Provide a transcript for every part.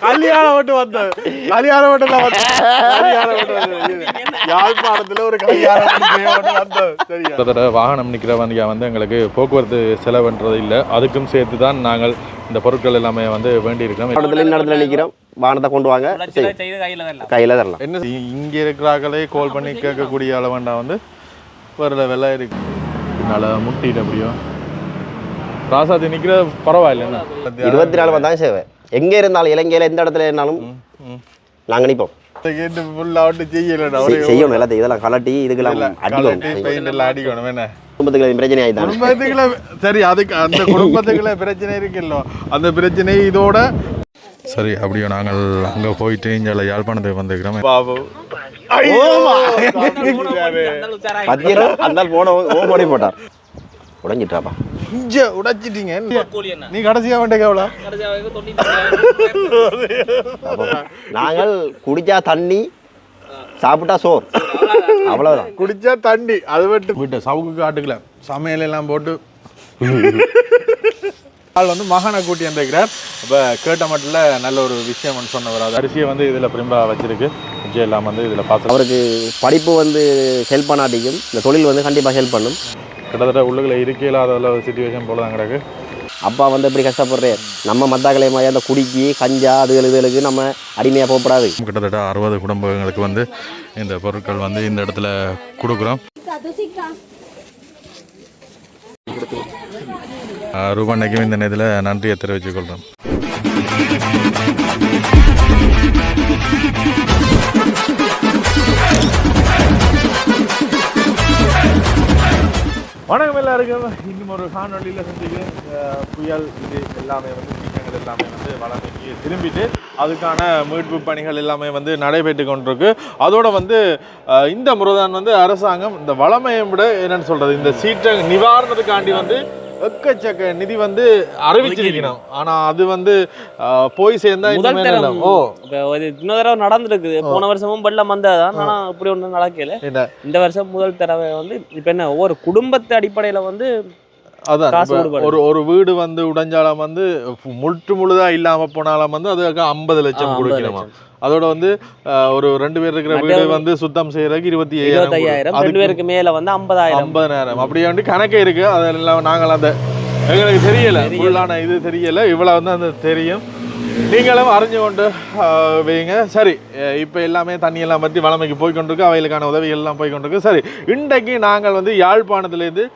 கல்யாணம் மட்டும் வந்தது. கல்யாணம் மட்டும் தான் வந்தது. கல்யாணம் மட்டும் வந்தது. யாழ்ப்பாணத்துல ஒரு கல்யாணம் மட்டும் வந்தது. சரியா? வாகனம் நிற்கிறவங்க வந்து எங்களுக்கு போக்குவரத்து செலவுன்றது இல்லை. அதுக்கும் சேர்த்து தான் நாங்கள் இந்த பொருட்கள் எல்லாமே வந்து வேண்டி இருக்கிறோம். இடத்துல நிற்கிறோம். வாகனத்தை கொண்டு வாங்க, கையில தரலாம். என்ன இங்க இருக்கிறார்களே கால் பண்ணி கேட்கக்கூடிய அளவாண்டா வந்து ஒரு வெள்ளை இருக்கு. அதனால முட்டிட்டு அப்படியோ ராசாத்தி நிற்கிறது பரவாயில்ல. 24 மணி தான் சேவை. எங்கே இருந்தாலும் இலங்கையில் எந்த இடத்துல இருந்தாலும் நாங்கள் நிற்போம். செய்யணும் எல்லாத்தையும் இதெல்லாம் கலட்டி இதுக்கெல்லாம் அடிக்கணும். என்ன குடும்பத்துக்கு பிரச்சனை ஆயிடுச்சு. சரி, அதுக்கு அந்த குடும்பத்துக்குள்ள பிரச்சனை இருக்குல்ல, அந்த பிரச்சனை இதோட சரி. அப்படியோ நாங்கள் அங்கே போயிட்டு இங்கே யாழ்ப்பாணத்துக்கு வந்துக்கிறோம். பாபு அந்த போன போட்டார் உடைஞ்சிட்டாப்பா. உடைச்சிட்டீங்க நீ கடைசியா வேண்டிய எவ்வளோ? நாங்கள் குடிச்சா தண்ணி, சாப்பிட்டா சோறு, அவ்வளவுதான். குடிச்சா தண்ணி, அது விட்டு விட்டு சவுக்கு காட்டுக்கல சமையல் எல்லாம் போட்டு ஆள் வந்து மகனை கூட்டி வந்துக்கிறார். இப்போ கேட்ட மட்டும் நல்ல ஒரு விஷயம் சொன்னவர். அது அரிசியை வந்து இதில் பிரிம்பா வச்சிருக்கு. விஜய் எல்லாம் வந்து இதில் பார்த்து அவருக்கு படிப்பு வந்து ஹெல்ப் பண்ணாட்டிக்கும் இந்த தொழில் வந்து கண்டிப்பாக ஹெல்ப் பண்ணும். கிட்டத்தட்ட உள்ளுக்குள்ள இருக்கே இல்லாத ஒரு சிச்சுவேஷன் போல தான் கிடக்கு. அப்பா வந்து எப்படி கஷ்டப்படுறாரு. நம்ம மத்தாக்களை மாதிரி அந்த குடிக்கி கஞ்சா அதுகளுக்கு நம்ம அடிமையாக போகப்படாது. கிட்டத்தட்ட 60 குடும்பங்களுக்கு வந்து இந்த பொருட்கள் வந்து இந்த இடத்துல கொடுக்குறோம். ரூபாய்க்கும் இந்த நேரத்தில் நன்றியை தெரிவித்துக் கொள்கிறோம். வணக்கம் எல்லாருக்கும். இன்னும் ஒரு காணொலியில் செஞ்சுக்கு புயல் இது எல்லாமே வந்து சீற்றங்கள் எல்லாமே வந்து வளமைக்கு திரும்பிட்டு அதுக்கான மீட்பு பணிகள் எல்லாமே வந்து நடைபெற்று கொண்டிருக்கு. அதோட வந்து இந்த முறைதான் வந்து அரசாங்கம் இந்த வளமையை விட என்னன்னு சொல்றது, இந்த சீற்ற நிவாரணத்துக்காண்டி வந்து எக்கச்சக்க நிதி வந்து அறிவிச்சிருக்கணும். ஆனா அது வந்து போய் சேர்ந்தா இன்னொரு தடவை நடந்துருக்குது. போன வருஷமும் வெள்ளம் வந்ததான், ஆனா இப்படி ஒன்றும் நடக்கல. இந்த வருஷம் முதல் தடவை வந்து இப்ப என்ன ஒவ்வொரு குடும்பத்து அடிப்படையில வந்து அதான் ஒரு வீடு வந்து உடைஞ்சாலும் வந்து முழுதா இல்லாம போனாலும் வந்து அதுக்கு 50 லட்சம் கொடுக்கணுமா. அதோட வந்து ஒரு 2 பேர் இருக்கிற வீடு வந்து சுத்தம் செய்யறதுக்கு 25,000, 2 பேருக்கு மேல வந்து 50,000 அப்படி வந்து கணக்கே இருக்கு. அதெல்லாம் நாங்கள் அந்த எங்களுக்கு தெரியல, ஃபுல்லான இது தெரியல. இவ்வளவு வந்து அந்த தெரியும், நீங்களும் அறிஞ்சு கொண்டு வைங்க. சரி, இப்போ எல்லாமே தண்ணியெல்லாம் பற்றி வளமைக்கு போய்கொண்டிருக்கு. அவைகளுக்கான உதவிகள் எல்லாம் போய்கொண்டிருக்கு. சரி, இன்றைக்கு நாங்கள் வந்து யாழ்ப்பாணத்துலேருந்து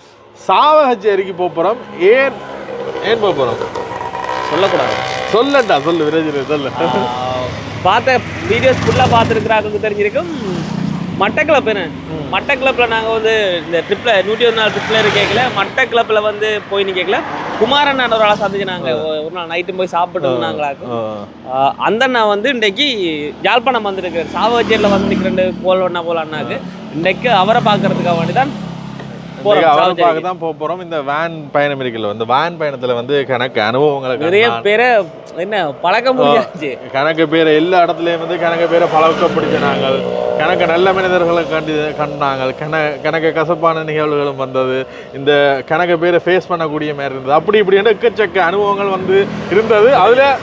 சாவகச்சேரிக்கு போகிறோம். ஏன் போகிறோம் சொல்லக்கூடாது, சொல்லட்டா சொல்லு விரைவில் சொல்லு. பார்த்த வீடியோஸ் ஃபுல்லாக பார்த்துருக்குறாங்களுக்கு தெரிஞ்சிருக்கும். மட்டக்கிளப்பில் நாங்கள் வந்து இந்த ட்ரிப்பில் 124 ட்ரிப்பில் கேட்கல. மட்டக்கிளப்பில் வந்து போய் நீ கேட்கல, குமாரன் ஒரு ஆளை சந்திச்சு நாங்கள் ஒரு நாள் நைட்டு போய் சாப்பிட்டு நாங்களாக்கும். அந்த அண்ணா வந்து இன்றைக்கு யாழ்ப்பாணம் வந்துருக்காரு. சாவகச்சேரியில் வந்து நிற்கிறேன் போல் அண்ணாக்கு. இன்றைக்கு அவரை பார்க்கறதுக்காக வேண்டி தான் தான் போறோம். இந்த வேன் பயணம் இருக்குல்ல, இந்த வேன் பயணத்துல வந்து கணக்கு அனுபவங்களுக்கு நிறைய பேரை என்ன பழக்க முடியாது. கணக்கு பேரை எல்லா இடத்துலயும் வந்து கணக்கு பேரை பழக்கப்படுத்த நாங்கள். கணக்கு நல்ல மனிதர்களை கண்டாங்க. கணக்கு கசப்பான நிகழ்வுகளும் வந்தது. இந்த கணக்கு பேரை ஃபேஸ் பண்ணக்கூடிய மாதிரி இருந்தது. அப்படி இப்படி எக்கச்சக்க அனுபவங்கள் வந்து இருந்தது. அதுல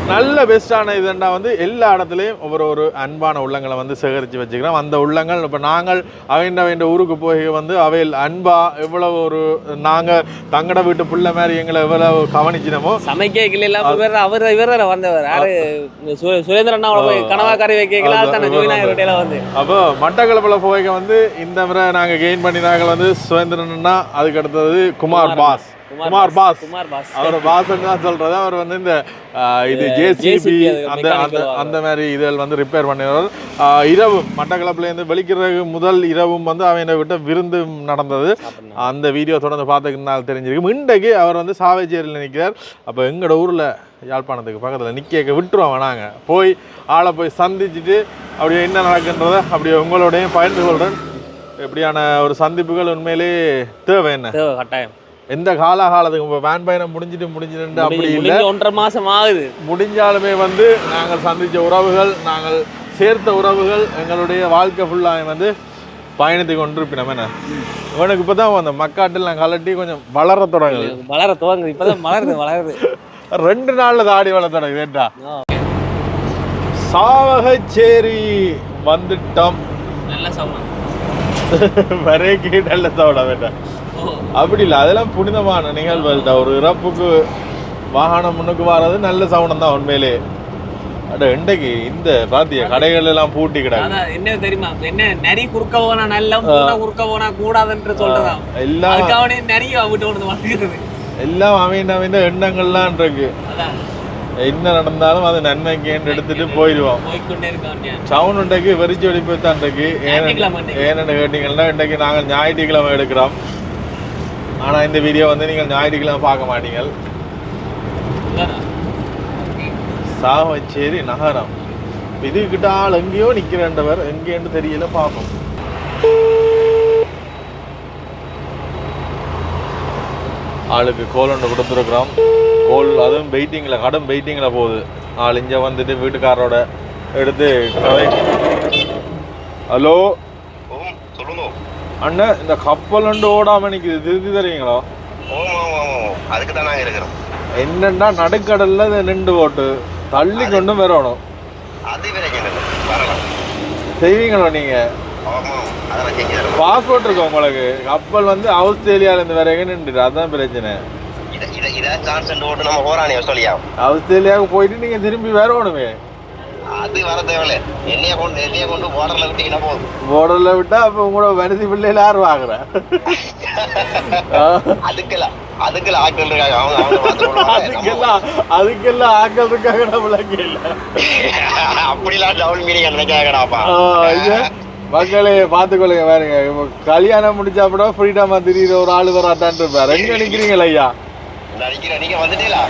நல்ல பெஸ்டான இதுண்டா வந்து எல்லா இடத்துலையும் ஒரு அன்பான உள்ளங்களை வந்து சேகரித்து வச்சுக்கிறோம். அந்த உள்ளங்கள் இப்போ நாங்கள் அவைண்ட ஊருக்கு போய் வந்து அவையில் அன்பா எவ்வளவு ஒரு நாங்கள் தங்கட வீட்டு பிள்ளை மாதிரி எங்களை எவ்வளவு கவனிச்சினமோ. சமைக்கல இவர் வந்தவர் யாரு சுரேந்திரன் கனவாக்காரி வைக்கலாம் வந்து. அப்போ மட்டக்களப்பில் போய்க்க வந்து இந்த முறை நாங்கள் கெயின் பண்ணினாங்க வந்து சுரேந்திரன்னா, அதுக்கு அடுத்தது குமார் பாஸ். அவர் பாசன் தான் சொல்றது. அவர் வந்து இந்த இது ஜேசிபி அந்த மாதிரி இதில் வந்து ரிப்பேர் பண்ணிடுவார். இரவும் மட்டக்களப்பிலேருந்து வெளிக்கிறதுக்கு முதல் இரவும் வந்து அவனை விட்டு விருந்து நடந்தது. அந்த வீடியோ தொடர்ந்து பார்த்துக்கினால தெரிஞ்சிருக்கும். இன்றைக்கு அவர் வந்து சாவகச்சேரியில் நிற்கிறார். அப்போ எங்களோட ஊரில் யாழ்ப்பாணத்துக்கு பக்கத்தில் நிற்க விட்டுருவோம். நாங்கள் போய் ஆளை போய் சந்திச்சுட்டு அப்படியே என்ன நடக்குன்றதை அப்படியே உங்களோடையும் பகிர்ந்து கொள்கிறேன். எப்படியான ஒரு சந்திப்புகள் உண்மையிலே தேவை, என்ன கட்டாயம். எந்த காலத்துக்கு இப்போ வேன் பயணம் முடிஞ்சிட்டு அப்படி இல்லை, 1.5 மாசம் ஆகுது. முடிஞ்சாலுமே வந்து நாங்கள் சந்தித்த உறவுகள், நாங்கள் சேர்த்த உறவுகள் எங்களுடைய வாழ்க்கை ஃபுல்லாக வந்து பயணித்து கொண்டிருப்பினோம். என்ன இவனுக்கு இப்போ தான் அந்த மக்காட்டில் நான் கலட்டி கொஞ்சம் வளர தொடங்குது. இப்போதான் வளருது 2 நாளில் தாடி வளர தொடங்குது. சாவகச்சேரி வந்துட்டோம். நல்ல சவுண்ட் வரைக்கு நல்ல சவுண்ட் வேண்டாம். அப்படி இல்லை, அதெல்லாம் புனிதமான நிகழ்வுகள் தான். ஒரு இறப்புக்கு வாகனம் முன்னுக்கு வர்றது நல்ல சவுண்ட் தான் உண்மையிலே. அட இன்றைக்கு இந்த பாத்திய கடைகள் எல்லாம் பூட்டி கிடக்கு. என்ன தெரியுமா, என்ன நரி குறுக்க போனா நல்ல குறுக்க போனா கூடாதுன்னு சொல்றதா எல்லாம் நிறைய விட்டு கொண்டு வந்துக்கிறது. எல்லாம் அமைந்த எண்ணங்கள்லாம் இருக்கு. என்ன நடந்தாலும் அது நன்மைக்கு எடுத்துட்டு போயிடுவோம். சவுண்ட் இன்றைக்கு வெறிச்சு வெடிப்பு தான் இருக்கு. ஏன்னு கேட்டீங்கன்னா இன்றைக்கு நாங்கள் ஞாயிற்றுக்கிழமை எடுக்கிறோம். ஆனா இந்த வீடியோ வந்து நீங்கள் ஞாயிற்றுக்கிழமை பார்க்க மாட்டீங்க. சாவச்சேரி நகரம் இதுகிட்ட ஆள் எங்கேயோ நிக்கிறவர், எங்கேன்னு தெரியல, பார்ப்போம். ஆளுக்கு கோல் ஒன்று கொடுத்துருக்குறோம். கோல் அதுவும் வெயிட்டிங்கில், கடும் வெயிட்டிங்கில் போகுது. ஆள் இங்கே வந்துட்டு வீட்டுக்காரரோட எடுத்து கதை. ஹலோ அண்ணா, இந்த கப்பல் ஒன்று ஓடாம நிற்குது, திருத்தி தருவீங்களா? அதுக்கு தான் நாங்கள் இருக்கிறோம். என்னன்னா நடுக்கடல்ல நின்று போட்டு தள்ளி கொண்டு வரணும். செய்வீங்களோ நீங்க? பாஸ்போர்ட் இருக்கு உங்களுக்கு? கப்பல் வந்து ஆஸ்திரேலியால இருந்து வரைக்கும் நின்று, அதுதான் பிரச்சனை. ஆஸ்திரேலியாவுக்கு போயிட்டு நீங்க திரும்பி வரணுமே. அது வர தேவையில்ல, என்னைய கொண்டு போர்டர்ல விட்டீங்கன்னா போதும். போர்டர்ல விட்டா அப்ப உங்களோட மனசு பிள்ளைல யார் வாங்குற? அதுக்கெல்லாம் ஆட்கள் இருக்காங்க. அதுக்கெல்லாம் ஆட்கள் இருக்காங்க. நம்மளுக்கு இல்ல அப்படிலாம் டவுன் மீனிங் நினைக்காங்கடாப்பா. மக்களே பாத்துக்கொள்ளுங்க. பாருங்க, கல்யாணம் முடிச்சா கூட ஃப்ரீடமா திடீர் ஒரு ஆளு வராட்டான் இருப்பாரு. எங்க நிக்கிறீங்களா ஐயா? நீங்க வந்துட்டீங்களா?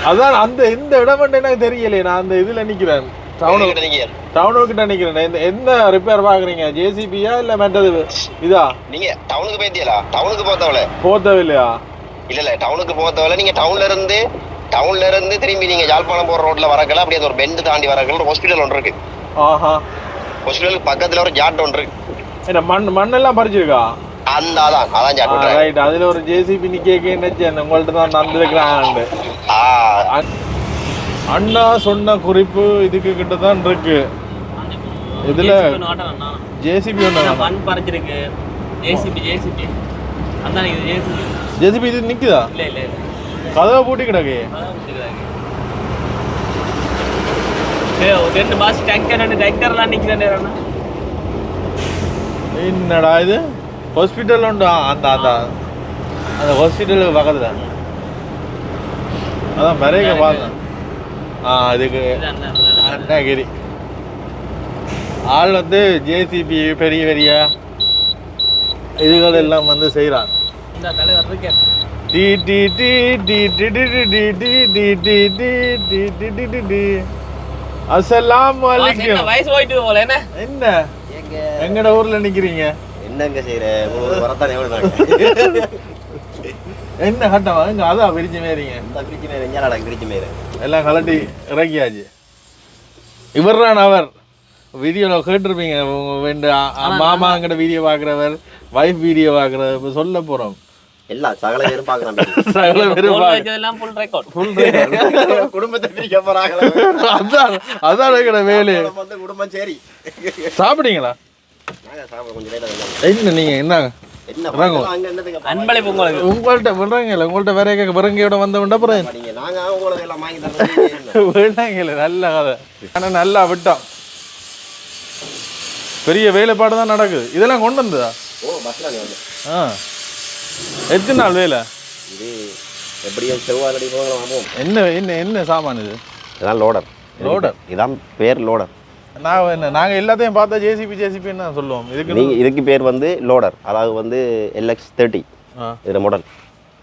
அதான் அந்த எந்த இடம் எனக்கு தெரியலையே. நான் அந்த இதுல நிக்கிறேன், டவுனுக்கு கிட்ட நிக்கிறேன். என்ன ரிப்பேர் பாக்குறீங்க? ஜேசிபியா இல்ல மற்றது இதா? நீங்க டவுனுக்கு போயிட்டீங்களா? டவுனுக்கு போத்தவில்லையா? இல்ல டவுனுக்கு போத்தவில்லை. நீங்க டவுன்ல இருந்து திரும்பி நீங்க யாழ்ப்பாணம் போற ரோட்ல வரக்கல, அப்படியே ஒரு பெண்ட் தாண்டி வரக்கல ஒரு ஹாஸ்பிட்டல் ஒன்று இருக்கு. ஹாஸ்பிட்டலுக்கு பக்கத்துல ஒரு ஜாட் ஒன்று இருக்கு. மண்ணெல்லாம் பறிச்சிருக்கா? அதான் ஜாட். ரைட். அதுல ஒரு ஜேசிபி நிக்க என்ன உங்கள்ட்ட தான் நடந்துருக்காங்க. அண்ணா சொன்ன குறிப்பு இதுக்கு கிட்ட தான் இருக்கு. இதுல ஜேசிபி மண் பறிச்சிருக்கு. ஜேசிபி இது நிக்குதா? இல்ல கதவை பூட்டி கிடக்கு. ரெண்டு பாஸ் டேங்கர்லாம் நிக்கிறேன். என்னடா இது? ஹாஸ்பிட்டல் உண்டு. அந்த ஹாஸ்பிட்டலுக்கு பக்கத்துல அதான் மறைக்க பார்த்தேன். அதுக்கு அண்ணகிரி ஆள் வந்து ஜேசிபி பெரிய பெரிய இதுகள் எல்லாம் வந்து செய்யறான். அஸ்ஸலாமு அலைக்கும். வயசு போயிட்டு போல என்ன? என்ன எங்கட ஊர்ல நிக்கிறீங்க? என்னங்க செய்யற? வரத்தானே என்ன கட்டவா? எங்க அதான் பிரிச்சு மேறீங்க. எல்லாம் கலட்டி இறக்கியாச்சு. இவர்தான் அவர். வீடியோல கேட்டிருப்பீங்க. மாமா எங்கட வீடியோ பாக்குறவர், வைஃப் வீடியோ பாக்குறவர். இப்ப சொல்ல போறோம். சகல பேரும் பாக்குறாங்க. குடும்பத்தை பிரிக்க போறாங்க. அதான் எங்கட வேலை. குடும்பம் சரி. சாப்பிட்டீங்களா? என்ன நீங்க என்ன உங்கள்ட்ட விடுறாங்கல்ல? உங்கள்ட்ட வேற விறங்கையோட வந்தவன்டா அப்புறம் விடுறாங்கல்ல. நல்ல கதை. ஆனா நல்லா விட்டோம். பெரிய வேலைப்பாடு தான் நடக்குது. இதெல்லாம் கொண்டு வந்ததா? எத்தனை நாள் வேலை? என்ன என்ன என்ன சாமான் இது? இதான் லோடர். இதான் பேர் லோடர். நாங்க எல்லாத்தையும் பார்த்தா ஜேசிபி என்ன சொல்லுவோம். இதுக்கு பேர் வந்து லோடர். அதாவது வந்து LX30 இது மாடல்.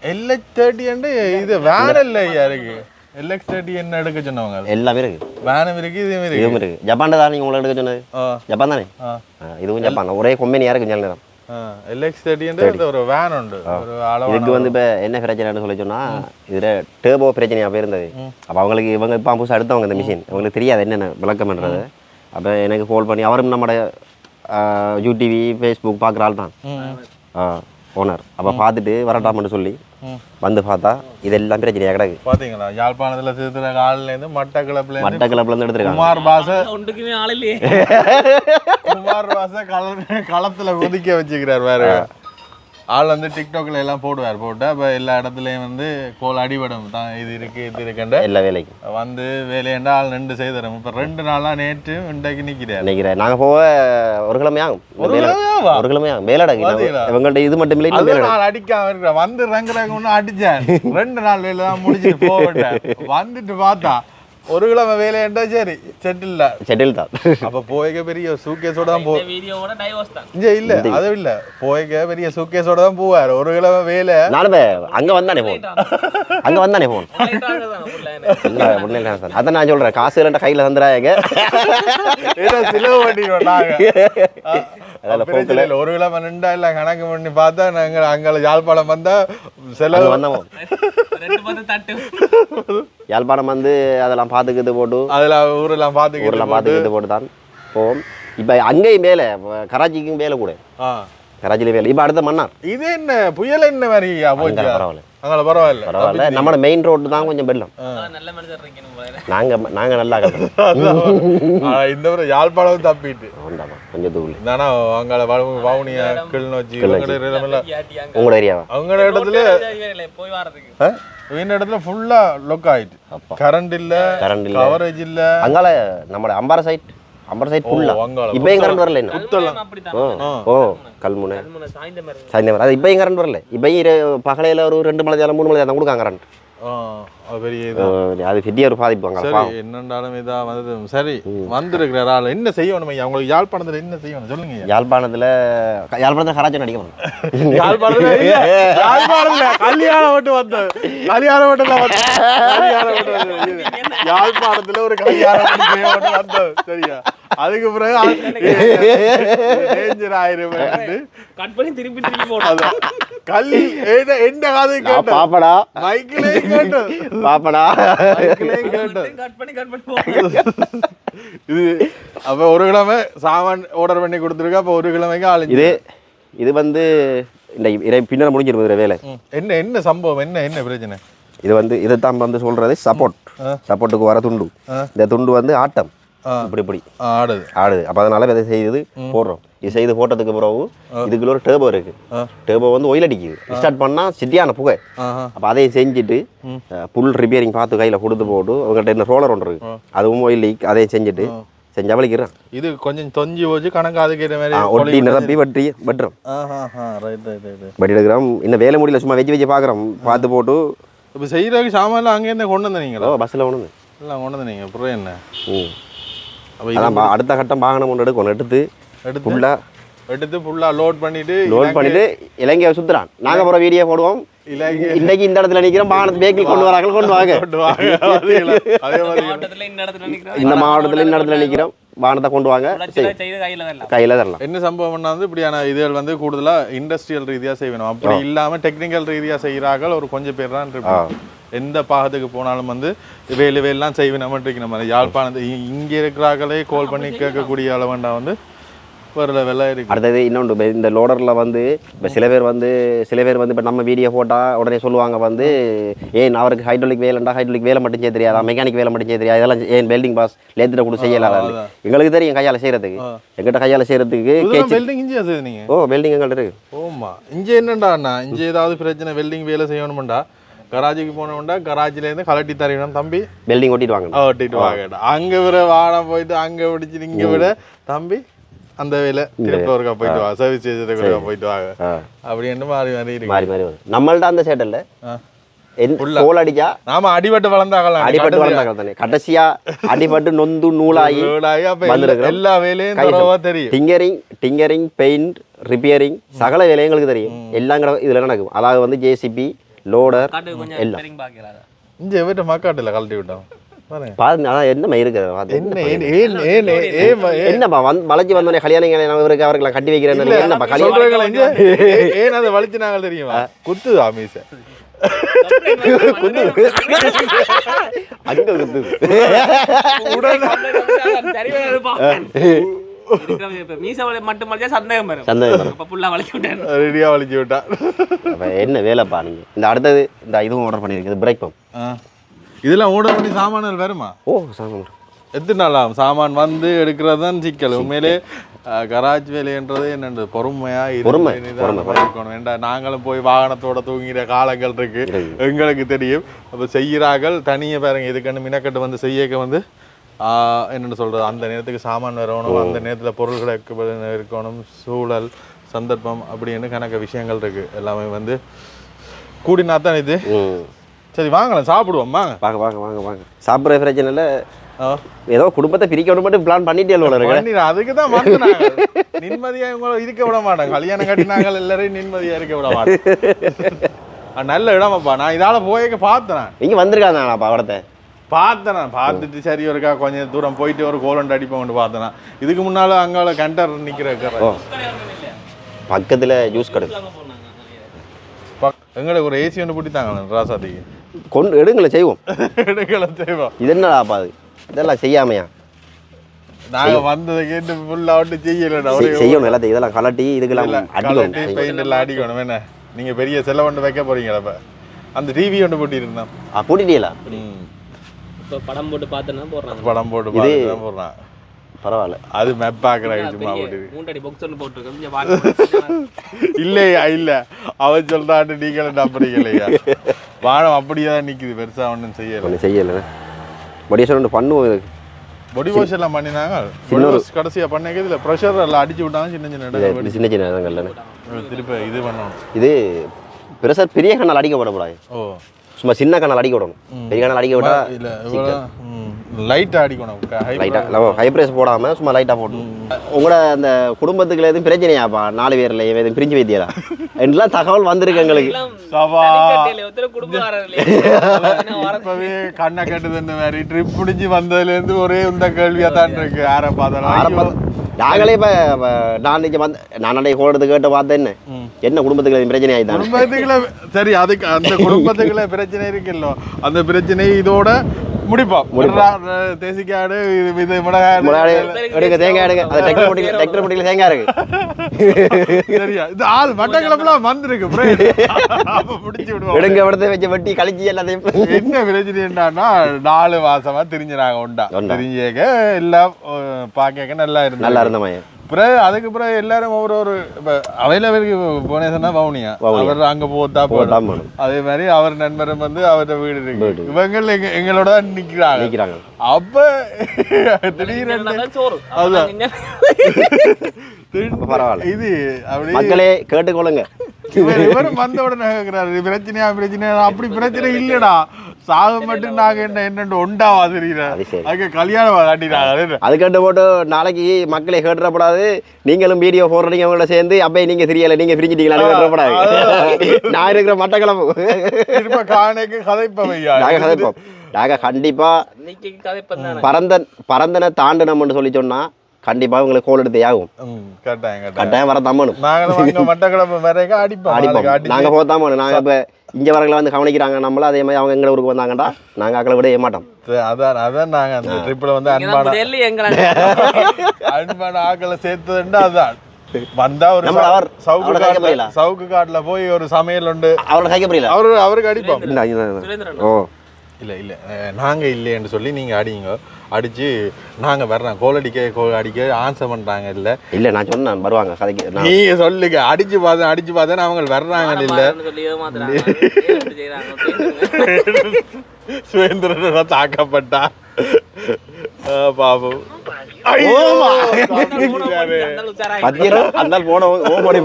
LX30 இது வேன் இல்ல ஐயா இருக்கு. LX30 என்ன எடுக்க சொன்னவங்க? எல்லாமே இருக்கு. வேனும் இருக்கு, இதுவும் இருக்கு. ஜப்பான் தான் நீங்க உங்களை எடுக்க சொன்னது? ஜப்பான் தானே? இதுவும் ஜப்பான். ஒரே கம்பெனியா இருக்கு. நல்ல நேரம் LX30 ஒரு வேன் உண்டு. ஒரு அளவு. இதுக்கு வந்து இப்ப என்ன பிரச்சனைன்னு சொல்லி சொன்னா, இதுல டர்போ பிரச்சனையா போயிருந்தது. அப்ப அவங்களுக்கு இவங்க இப்ப புதுசா எடுத்தவங்க இந்த மிஷின், அவங்களுக்கு தெரியாது என்னென்ன விளக்கம் பண்றது. அப்போ எனக்கு கால் பண்ணி, அவரும் நம்மளோட யூடிவி ஃபேஸ்புக் பார்க்குற ஆள் தான். ஓனர் அப்போ பார்த்துட்டு வரட்டாமன்னு சொல்லி வந்து பார்த்தா இதெல்லாம் பிரச்சனையாக கிடக்கு. பாத்தீங்களா யாழ்ப்பாணத்துல திருத்துற காலில இருந்து மட்டக்களப்புலேருந்து எடுத்துருக்காங்க. குமார் பாச ஒன்றுக்குமே ஆள் இல்லையே. குமார் பாச களத்துல ஒதுக்க வச்சுக்கிறார். வேற ஆள் வந்து டிக்டாக்ல எல்லாம் போடுவார். போட்டு அப்போ எல்லா இடத்துலையும் வந்து கோல் அடிபடும் தான் இது இருக்குன்ற எல்லா வேலைக்கு வந்து வேலையண்டா ஆள் நின்று செய்தரோம். இப்போ 2 நாளா நேற்று இன்றைக்கு நிற்கிறேன். நாங்கள் போக ஒரு கிழமையாகும். ஒரு கிழமையாகும் மேலடங்கு இவங்கள்ட்ட இது மட்டும் இல்லை. அது நாள் அடிக்காம இருக்கிறேன். வந்து ரங்குறாங்க ஒன்று அடிச்சேன். 2 நாள் வேலை தான் முடிச்சுட்டு போவிட்டேன். வந்துட்டு பார்த்தா ஒரு கிழமை வேலையண்டா சரி செட்டில் தான். அப்ப போய்க்க பெரிய சூக்கேஸோட தான் இங்க இல்ல அது இல்ல போய்க்க பெரிய சூக்கேஸோட தான் போவார். ஒரு கிழமை வேலை நானுமே அங்க வந்தானே போன் அதான் நான் சொல்றேன். காசு இல்லைன்ற கையில தந்துடாங்க. சிலவு பண்ணிடுவோம் நாங்க. ஒரு கிழமை நின்றா இல்ல கணக்கு பண்ணி பார்த்தா நாங்க அங்க யாழ்ப்பாணம் வந்தா செலவு வந்தோம். யாழ்ப்பாணம் வந்து அதெல்லாம் பார்த்துக்கிட்டு போட்டு அதெல்லாம் ஊரெல்லாம் பார்த்துக்கிட்டு போட்டு தான் போவோம். இப்போ அங்கேயும் மேலே கராச்சிக்கும் மேலே கூட கராச்சியில வேலை. இப்போ அடுத்த மன்னார் இது என்ன புயல் என்ன மாதிரி பரவாயில்ல பரவாயில்ல. நம்மளோட மெயின் ரோடு தான் கொஞ்சம் வெள்ளம். நாங்க நல்லா இந்த ஒரு யாழ்ப்பாணம் தப்பிட்டு கொஞ்சம் தூள் தானா அங்கால வவுனியா கிளிநொச்சி உங்களோட ஏரியாவா அவங்க இடத்துல இடத்துல ஃபுல்லா லொக் ஆயிட்டு. கரண்ட் இல்ல கவரேஜ் இல்ல. அங்கால நம்மளோட அம்பாறை சைட் ஃபுல்லா இப்பயும் கரண்ட் வரல. ஓ கல்முனை சாய்ந்தமரம் அது இப்பயும் கரண்ட் வரல. இப்பயும் பகலையில ஒரு 2 மணி நேரம் 3 மணி நேரம் கொடுக்காங்க கரண்ட். அது பெரிய ஒரு பாதிப்பு. என்னண்டாலும் இதா வந்து சரி வந்திருக்கிற ஆள் என்ன செய்யணும் ஐயா? உங்களுக்கு யாழ்ப்பாணத்துல என்ன செய்யணும் சொல்லுங்க. யாழ்ப்பாணத்துல கராச்சி அடிக்கணும். யாழ்ப்பாணத்துல கல்யாணம் மட்டும் வந்தது. யாழ்ப்பாணத்துல ஒரு கல்யாணம் வந்தது சரியா? அதுக்கு பிறகு டேஞ்சர் ஆயிரும். திருப்பி போடாது கல்லி என்ன காது கேட்ட பாப்படா மைக்கிலே கேட்ட பாப்படா இது அப்ப ஒரு கிழமை சாமான் ஆர்டர் பண்ணி கொடுத்துருக்க. அப்ப ஒரு கிழமைக்கு ஆளு இது வந்து இந்த பின்னர் முடிஞ்சிருக்குது வேலை. என்ன சம்பவம் என்ன பிரச்சனை? இது வந்து இதைத்தான் வந்து சொல்றது சப்போர்ட்டுக்கு வர துண்டு. இந்த துண்டு வந்து ஆட்டம் இப்படி ஆடுது. அப்ப அதனால இதை செய்து போடுறோம். இது செய்து போட்டதுக்கு பிறகு இதுக்குள்ள ஒரு டேர்போ இருக்கு. டேர்போ வந்து ஒயில் அடிக்குது. ஸ்டார்ட் பண்ணா சிட்டியான புகை. அப்ப அதையும் செஞ்சுட்டு புல் ரிப்பேரிங் பார்த்து கையில கொடுத்து போட்டு உங்கள்கிட்ட இந்த ரோலர் ஒன்று இருக்கு. அதுவும் ஒயில் லீக் அதையும் செஞ்சுட்டு செஞ்சா வலிக்கிறேன். இது கொஞ்சம் தொஞ்சி போச்சு கணக்கு அதுக்கு மாதிரி ஒட்டி நிரப்பி வெட்டுறோம். வெட்டி எடுக்கிறோம். இன்னும் வேலை முடியல. சும்மா வெஜ்ஜி பாக்குறோம். பார்த்து போட்டு இப்போ செய்யறதுக்கு சாமான் அங்கேருந்து கொண்டு வந்தீங்களா? பஸ்ல கொண்டு எல்லாம் கொண்டு வந்தீங்க. அப்புறம் என்ன அடுத்த கட்டம் வாகனம் கொண்டு எடுத்து ஃபுல்லா லோட் பண்ணிட்டு இலங்கையை சுத்துறான். நாங்க அப்புறம் வீடியோ போடுவோம். இன்னைக்கு இந்த இடத்துல நிக்கிறோம். வாகனத்து பேக்கில் கொண்டு வாங்க. இந்த மாவட்டத்துல இந்த இடத்துல நிக்கிறோம். வாகனத்தை கொண்டு வாங்க கையில தரலாம். என்ன சம்பவம்னா வந்து இப்படியான இதுகள் வந்து கூடுதலா இண்டஸ்ட்ரியல் ரீதியா செய்யணும். அப்படி இல்லாம டெக்னிக்கல் ரீதியா செய்யறாங்க ஒரு கொஞ்சம் பேர் தான் இருப்பாங்க. எந்த பாகத்துக்கு போனாலும் வந்து வேலாம் செய்வேன் நம்ம யாழ்ப்பாணத்து இங்க இருக்கிறாங்களே கால் பண்ணி கேட்கக்கூடிய அளவுண்டா வந்து ஒரு வெள்ளை இருக்கு. அடுத்தது இன்னொன்று இந்த லோடர்ல வந்து இப்போ சில பேர் வந்து இப்போ நம்ம வீடியோ போட்டா உடனே சொல்லுவாங்க வந்து ஏன் அவருக்கு ஹைட்ரோலிக் வேலை மட்டும் செய்ய தெரியாதா, மெக்கானிக் வேலை மட்டும் செய்ய தெரியாது, இதெல்லாம் ஏன் வெல்டிங் பாஸ் லேத்துல கூட செய்யலாம். எங்களுக்கு தெரியும் கையால செய்யறதுக்கு. எங்கிட்ட கையால செய்யறதுக்கு வெல்டிங் எங்கள்கிட்ட இருக்கு. ஓமா இங்க என்னண்டா இங்க ஏதாவது பிரச்சனை வெல்டிங் வேலை செய்யணும்டா கராச்சிக்கு போனோம்டா கராச்சிலேருந்து கலட்டி தரணும் தம்பி வெல்டிங் ஒட்டிட்டு வாங்க. அங்க விட வானம் போயிட்டு அங்க பிடிச்சி இங்க விட தம்பி அந்த வேலை திருப்பூருக்கா போயிட்டு வா சர்வீஸ் செய்யறதுக்கு போயிட்டு வாங்க அப்படின்னு மாறி வரும். நம்மள்ட்ட அந்த சேட்டல்ல கோல் அடிச்சா நாம அடிபட்டு வளர்ந்தாங்க தானே கடைசியா அடிபட்டு நொந்து நூலாகி எல்லா வேலையும் தெரியும். டிங்கரிங் பெயிண்ட் ரிப்பேரிங் சகல வேலையும் எங்களுக்கு தெரியும். எல்லாம் இதுல நடக்கும். அதாவது வந்து ஜேசிபி லோடர் எல்லாம் இங்க வீட்டு மக்காட்டுல கழட்டி விட்டோம். என்னப்பா வளைச்சு வந்தோடனே கல்யாணம் அவர்களை கட்டி வைக்கிறேன். ஏன் அதை வலிச்சு நாங்கள் தெரியுமா குத்துது ஆமீச இப்ப மீச மட்டும் மறைச்சா சந்தேகம் வரும். அப்ப ஃபுல்லா வளைச்சு விட்டேன். ரெடியா வளைச்சு விட்டா. அப்ப என்ன வேலைப்பா நீங்க? இந்த அடுத்தது இந்த இதுவும் ஆர்டர் பண்ணிருக்கீங்க, பிரேக் பம்ப். இதெல்லாம் ஆர்டர் பண்ணி சாமான்கள் வருமா? சாமான் எத்தனை நாளாகும் சாமான் வந்து எடுக்கிறது தான் சிக்கல். உண்மையிலே கராஜ் வேலைன்றது என்னென்ன பொறுமையா இருக்கணும். வேண்டாம், நாங்களும் போய் வாகனத்தோட தூங்கிற காலங்கள் இருக்கு, எங்களுக்கு தெரியும். அப்போ செய்கிறார்கள் தனியாக பாருங்க, இதுக்கண்டு மினக்கட்டு வந்து செய்யக்க வந்து என்னென்னு சொல்கிறது, அந்த நேரத்துக்கு சாமான் வரணும், அந்த நேரத்தில் பொருள்களை இருக்கணும், சூழல் சந்தர்ப்பம் அப்படின்னு கணக்க விஷயங்கள் இருக்கு. எல்லாமே வந்து கூடினா தான் இது. சரி வாங்கலாம், சாப்பிடுவோம் வாங்க. வாங்க வாங்க வாங்க வாங்க. சாப்பிட்ற பிரச்சனை இல்லை, ஏதோ குடும்பத்தை பிரிக்க விட மட்டும் பிளான் பண்ணிட்டே. அதுக்கு தான் நிம்மதியா இவங்க இருக்க விட மாட்டாங்க. கல்யாணம் கட்டினாங்க எல்லாரையும் நிம்மதியா இருக்க விட மாட்டாங்க. நல்ல இடமாப்பா. நான் இதால போய் பார்த்தேன். நீங்க வந்திருக்காங்கப்பா அவடத்தை பார்த்தேன். பார்த்துட்டு சரி ஒருக்கா கொஞ்சம் தூரம் போயிட்டு ஒரு கோலண்ட் அடிப்போம்னு பார்த்தேன். இதுக்கு முன்னால அங்கால கண்டர் நிக்கிற பக்கத்துல ஜூஸ் கடை எங்களுக்கு ஒரு ஏசி ஒன்று பிடித்தாங்க ராசாதிக்கு. கொண்டு எடுங்களை செய்வோம். எடுங்களை செய்வோம். இது என்னடாப்பா அது? இதெல்லாம் செய்யாமையா? நாங்க வந்ததை கேட்டு ஃபுல்லா விட்டு செய்யணும் எல்லாத்தையும். இதெல்லாம் கலட்டி இதுக்கெல்லாம் அடிக்கணும், பெயிண்ட் எல்லாம் அடிக்கணும். என்ன நீங்க பெரிய செலவு ஒன்று வைக்க போறீங்களா? இப்ப அந்த டிவி ஒன்று போட்டு இருந்தோம். போட்டுட்டீங்களா? இப்போ படம் போட்டு பார்த்தேன்னா போடுறாங்க. படம் போட்டு பார்த்து தான் போடுறான். பரவாயில்ல, அது மேப் பார்க்குறாங்க. சும்மா போட்டு மூண்டடி பாக்ஸ் ஒன்று போட்டுருக்கோம். இல்லையா? இல்ல அவன் சொல்றான்னு நீங்களும் நம்புறீங்களையா? வானம் அப்படியே தான் நிக்குது, பெருசா ஒன்றும் செய்யலை. பொடி வாஷ் ஒன்று பண்ணுவோம். இதுக்கு பொடி வாஷ் எல்லாம் பண்ணினாங்க. கடைசியாக பண்ணிக்க இதில் ப்ரெஷர் எல்லாம் அடிச்சு விட்டாங்க. சின்ன சின்ன இடங்கள்ல திருப்பி இது பண்ணணும். இது ப்ரெஷர் பெரிய கண்ணால் அடிக்கப்படக்கூடாது. சும்மா சின்ன கண்ணால் அடிக்க விடணும். பெரிய கண்ணால் அடிக்க விட்டா லைட்டாக அடிக்கணும். லைட்டாக ஹை ப்ரெஷர் போடாமல் சும்மா லைட்டாக போடணும். உங்களோட அந்த குடும்பத்துக்குள்ள எதுவும் பிரச்சனையாப்பா? 4 பேர்ல எதுவும் பிரிஞ்சு வைத்தியரா எல்லாம் தகவல் வந்திருக்கு எங்களுக்கு. இப்பவே கண்ணை கட்டுது மாதிரி ட்ரிப் பிடிச்சி வந்ததுலேருந்து ஒரே இந்த கேள்வியாக தான் இருக்கு. யாரை பார்த்தாலும் நாங்களே இப்போ நான் கோடத்துக்கு கேட்டு பார்த்தேன். என்ன குடும்பத்துக்கு பிரச்சனை ஆயிதான்? குடும்பத்துக்குள்ள சரி, அதுக்கு அந்த குடும்பத்துக்குள்ள பிரச்சனை இருக்குல்ல, அந்த பிரச்சனை இதோட முடிப்போம். தேசிக்காடு இது மிளகாய் எடுக்க, தேங்காய் எடுக்க, அது டெக்டர் பொட்டியில் தேங்காய் இருக்கு. சரியா? இது ஆள் மட்டக்கிழப்புலாம் வந்திருக்கு. பிடிச்சி விடுவோம். எடுங்க இடத்த வச்சு வெட்டி கழிச்சு எல்லாத்தையும். என்ன பிரச்சனை என்னன்னா 4 மாசமா திரிஞ்சுறாங்க. உண்டா திரிஞ்சேக்க எல்லாம் பார்க்க நல்லா இருந்தமா. பிறகு அதுக்கு பிறகு எல்லாரும் ஒவ்வொரு இப்போ அவைலபிளுக்கு போனேன்னா வவுனியா அவர் அங்கே போட்டா அதே மாதிரி அவர் நண்பரும் வந்து அவர்கிட்ட வீடு இருக்கு. இவங்க எங்களோட நிற்கிறாங்க. அப்போ திடீர்னு இது அப்படி மக்களே கேட்டுக்கொள்ளுங்க. இவரும் வந்த உடனே கேட்கிறாரு, பிரச்சனையா? அப்படி பிரச்சனை இல்லடா, சாக மட்டும் நாங்க என்னென்னு ஒண்டாவா தெரியுற, அதுக்கு கல்யாணம் காட்டினாங்க. அதுக்கண்டு போட்டு நாளைக்கு மக்களை கேட்டுறப்படாது. நீங்களும் வீடியோ போடுறீங்க அவங்கள சேர்ந்து, அப்ப நீங்க தெரியல, நீங்க பிரிஞ்சிட்டீங்களா கேட்டுறப்படாது. நான் இருக்கிற மட்டக்கிழமை திரும்ப காணைக்கு கதைப்பையா, நாங்க கதைப்போம். நாங்க கண்டிப்பா பரந்தனை தாண்டனம்னு சொல்லி சொன்னா கண்டிப்பா உங்களுக்கு கோல் எடுத்தே ஆகும். கட்டாயம் வர தம்மனும். நாங்க போத்தாமணும். நாங்க இப்ப இங்க வரங்களை வந்து கவனிக்கிறாங்க நம்மள, அதே மாதிரி அவங்க எங்க ஊருக்கு வந்தாங்கடா நாங்க ஆக்களை விட ஏமாட்டோம். அதான் நாங்க அந்த ட்ரிப்ல வந்து அன்பான ஆக்களை சேர்த்ததுண்டா அதான் வந்தா ஒரு சவுக்கு காட்டுல போய் ஒரு சமையல் உண்டு. அவரை கைக்க புரியல, அவருக்கு அடிப்போம். ஓ இல்லை நாங்க இல்லைன்னு சொல்லி நீங்க அடிங்க, அடிச்சு நாங்க வர்றோம். கோல் அடிக்க ஆன்சர் பண்றாங்க. இல்ல நான் சொன்னேன் வருவாங்க கதைக்கு. நீங்க சொல்லுங்க, அடிச்சு பார்த்தேன் அவங்க வர்றாங்க. இல்ல சுரேந்திரன் தாக்கப்பட்டா பாபு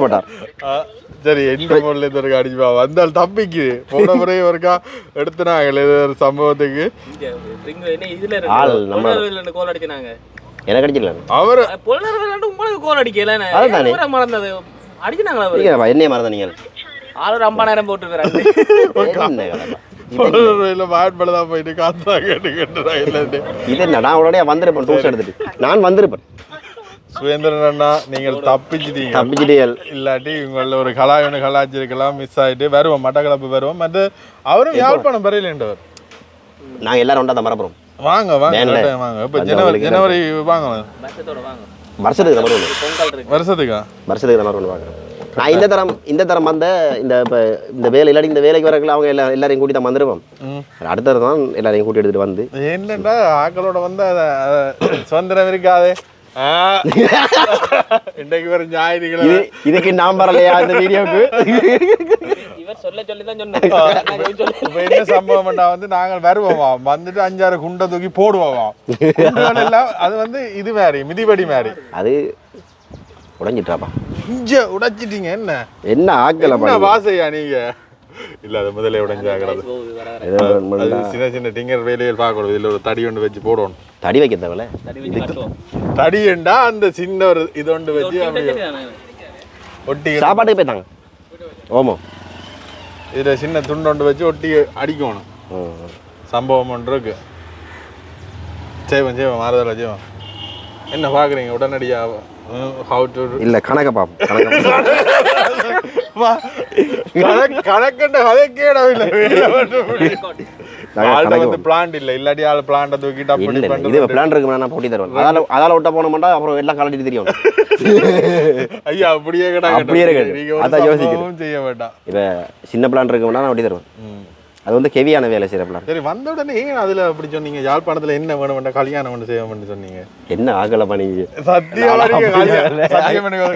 போட்டார். சரி, எந்த போன்ல இருந்து ஒரு அடிச்சுப்பா வந்தால் தப்பிக்கு போன முறை ஒருக்கா எடுத்துனாங்க ஒரு சம்பவத்துக்கு. எனக்கு அடிச்சிடல, அவரு உங்களுக்கு கோல் அடிக்கல மறந்தது அடிச்சுனாங்களா? என்னைய மறந்த நீங்கள் ஆளு 50,000 போட்டுருக்காங்க. போயிட்டு காத்தா கேட்டு இது என்ன, நான் உடனே வந்திருப்பேன். டூஸ் எடுத்துட்டு நான் வந்திருப்பேன். சுரேந்திரன் அண்ணா நீங்கள் தப்பிச்சிட்டீங்க. இல்லாட்டி உங்கள ஒரு கலாச்சிருக்கலாம், மிஸ் ஆயிட்டு வருவோம். மட்டக்களப்பு வருவோம். மற்ற அவரும் யாழ்ப்பாணம் வரையிலேண்டவர். நாங்க எல்லாரும் ஒன்றா தான் மறப்போம். வாங்க வாங்க வாங்க. இப்போ ஜனவரி வாங்க. வருஷத்துக்கு நம்பர் ஒன்று பொங்கல் இருக்கு. வருஷத்துக்கு நம்பர் ஒன்று பார்க்குறேன். நான் இந்த தரம் வந்த இப்போ இந்த வேலை இல்லாட்டி இந்த வேலைக்கு வரக்குள்ள அவங்க எல்லாரையும் கூட்டி தான் வந்துருவோம். அடுத்த தரம் தான் எல்லாரையும் கூட்டி எடுத்துட்டு வந்து என்னடா ஆக்களோட வந்து சுதந்திரம் இருக்காது. இன்றைக்கு வர ஞாயிறுகளை இதுக்கு நான் வரலையா இந்த வீடியோக்கு? இவர் சொல்லி தான் சொன்னேன். என்ன சம்பவம் வந்து நாங்கள் வருவோம், வந்துட்டு 5-6 குண்டை தூக்கி போடுவோம். எல்லாம் அது வந்து இது மாதிரி மிதிபடி மாதிரி அது உடைஞ்சிட்டாப்பா. இஞ்ச உடைச்சிட்டீங்க. என்ன ஆக்கல வாசையா நீங்க? இல்ல அது முதல்ல உடைஞ்சாகிறது. சின்ன சின்ன டிங்கர் வேலையில் பார்க்கணும். இதுல ஒரு தடி ஒன்று வச்சு போடணும். தடி வைக்க தேவையில்ல. தடிண்டா அந்த சின்ன ஒரு இது ஒன்று வச்சு ஒட்டி சாப்பாட்டுக்கு போய்த்தாங்க. ஓமோ இதுல சின்ன துண்டு ஒன்று வச்சு ஒட்டி அடிக்கணும். சம்பவம் ஒன்று இருக்கு. செய்வோம் மாறுதல செய்வோம். என்ன பாக்குறீங்க உடனடியா? இல்ல கணக்க பாப்போம். கணக்கண்ட கதைக்கேடா இல்ல. பிளான் இல்ல இல்லாட்டி ஆள் பிளான் தூக்கிட்டு இது பிளான் இருக்கு. நான் போட்டி தருவேன். அதால விட்ட போனோம்னா அப்புறம் எல்லாம் கலட்டிட்டு தெரியும். ஐயா அப்படியே அதான் யோசிக்கிறேன். செய்ய வேண்டாம். இப்ப சின்ன பிளான் இருக்குன்னா நான் ஒட்டி தருவேன். அது வந்து ஹெவியான வேலை செய்யற பிளான். சரி வந்த உடனே ஏன் அதுல அப்படி சொன்னீங்க? யாழ்ப்பாணத்துல என்ன வேணும் வேண்டாம் கல்யாணம் ஒன்று செய்வோம்னு சொன்னீங்க. என்ன ஆகல பண்ணீங்க? சத்தியமா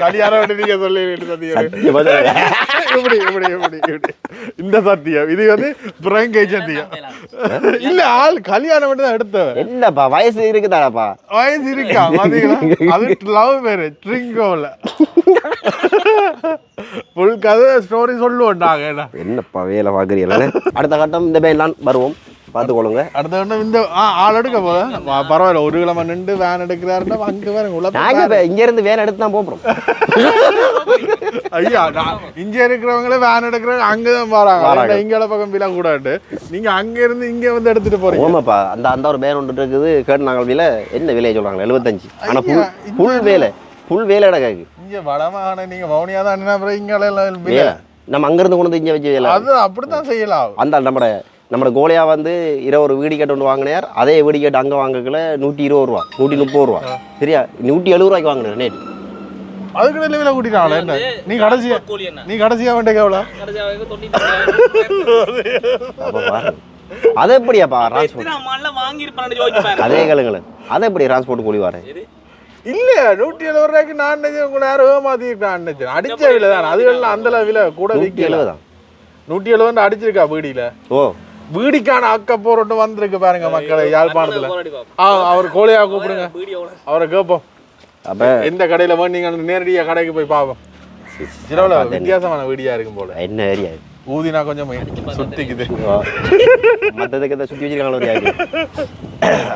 கல்யாணம் நீங்க சொல்லி இந்த சத்தியம் இது வந்து பிரங்கை சத்தியம் இல்ல. ஆள் கல்யாணம் மட்டும் தான் எடுத்தவர். என்னப்பா வயசு இருக்குதாடாப்பா? வயசு இருக்கா? அது லவ் மேரேஜ் ட்ரிங்கோல ஃபுல் கதை ஸ்டோரி சொல்லுவோம் நாங்க. என்னப்பா வேலை பாக்குறீங்களா? அடுத்த கட்டம் இந்த பேர்லாம் வருவோம், பார்த்துக்கொள்ளுங்க. அடுத்த கட்டம் இந்த ஆள் எடுக்க போல பரவாயில்ல. ஒரு கிழமை நின்று வேன் எடுக்கிறாருன்னா அங்கே வேற நாங்க இங்க இருந்து வேன் எடுத்து தான் போறோம். ஐயா இங்க இருக்கிறவங்களே வேன் எடுக்கிறாங்க, அங்கதான் வராங்க. இங்க பக்கம் விலை கூடாது. நீங்க அங்க இருந்து இங்க வந்து எடுத்துட்டு போறீங்க. ஆமாப்பா. அந்த ஒரு வேன் ஒன்று இருக்குது. கேட்டு நாங்கள் விலை என்ன விலையை சொல்றாங்க? 75. ஆனா புல் வேலை இடக்காக்கு இங்க வடமான நீங்க வவுனியா தான் இங்க நம்ம அங்கிருந்து கொண்டு வந்து இங்க வச்சு வேலை. அது அப்படித்தான் செய்யலாம். அந்த நம்ம கோலையா வந்து ஒரு வீடு கேட்டு ஒன்று வாங்கினார். அதே வீடு கேட்டு அங்கே வாங்கல 120 ரூபா 130 ரூபா. சரியா 170 ரூபாய்க்கு வாங்கினேன் நேற்று. அதுக்கு நல்ல விலை கூட்டிட்டாங்களே. என்ன நீ கடைசியா வேண்டிய எவ்வளோ? அது எப்படியாப்பா அதே கலுங்கள அது எப்படி டிரான்ஸ்போர்ட் கூலி வர இல்ல 170 ரூபாய்க்கு நான் ஏமாத்திட்டான். அடிச்ச விலை தான் அதுகள்லாம் அந்த விலை கூட 170 அடிச்சிருக்கா வீடியில. ஓ வீடிக்கான அக்க போறோட்டு வந்திருக்கு பாருங்க மக்களை யாழ்ப்பாணத்துல. அவர் கோழையா கூப்பிடுங்க, அவரை கேட்போம். அப்ப எந்த கடையில நீங்க நேரடியா கடைக்கு போய் பாப்போம். வித்தியாசமான வீடியா இருக்கும் போல. என்ன ஏரியா ஊதினா கொஞ்சம் சுத்திக்குது. மற்றதுக்கு சுத்தி வச்சிருக்காங்க ஒரு யாரு.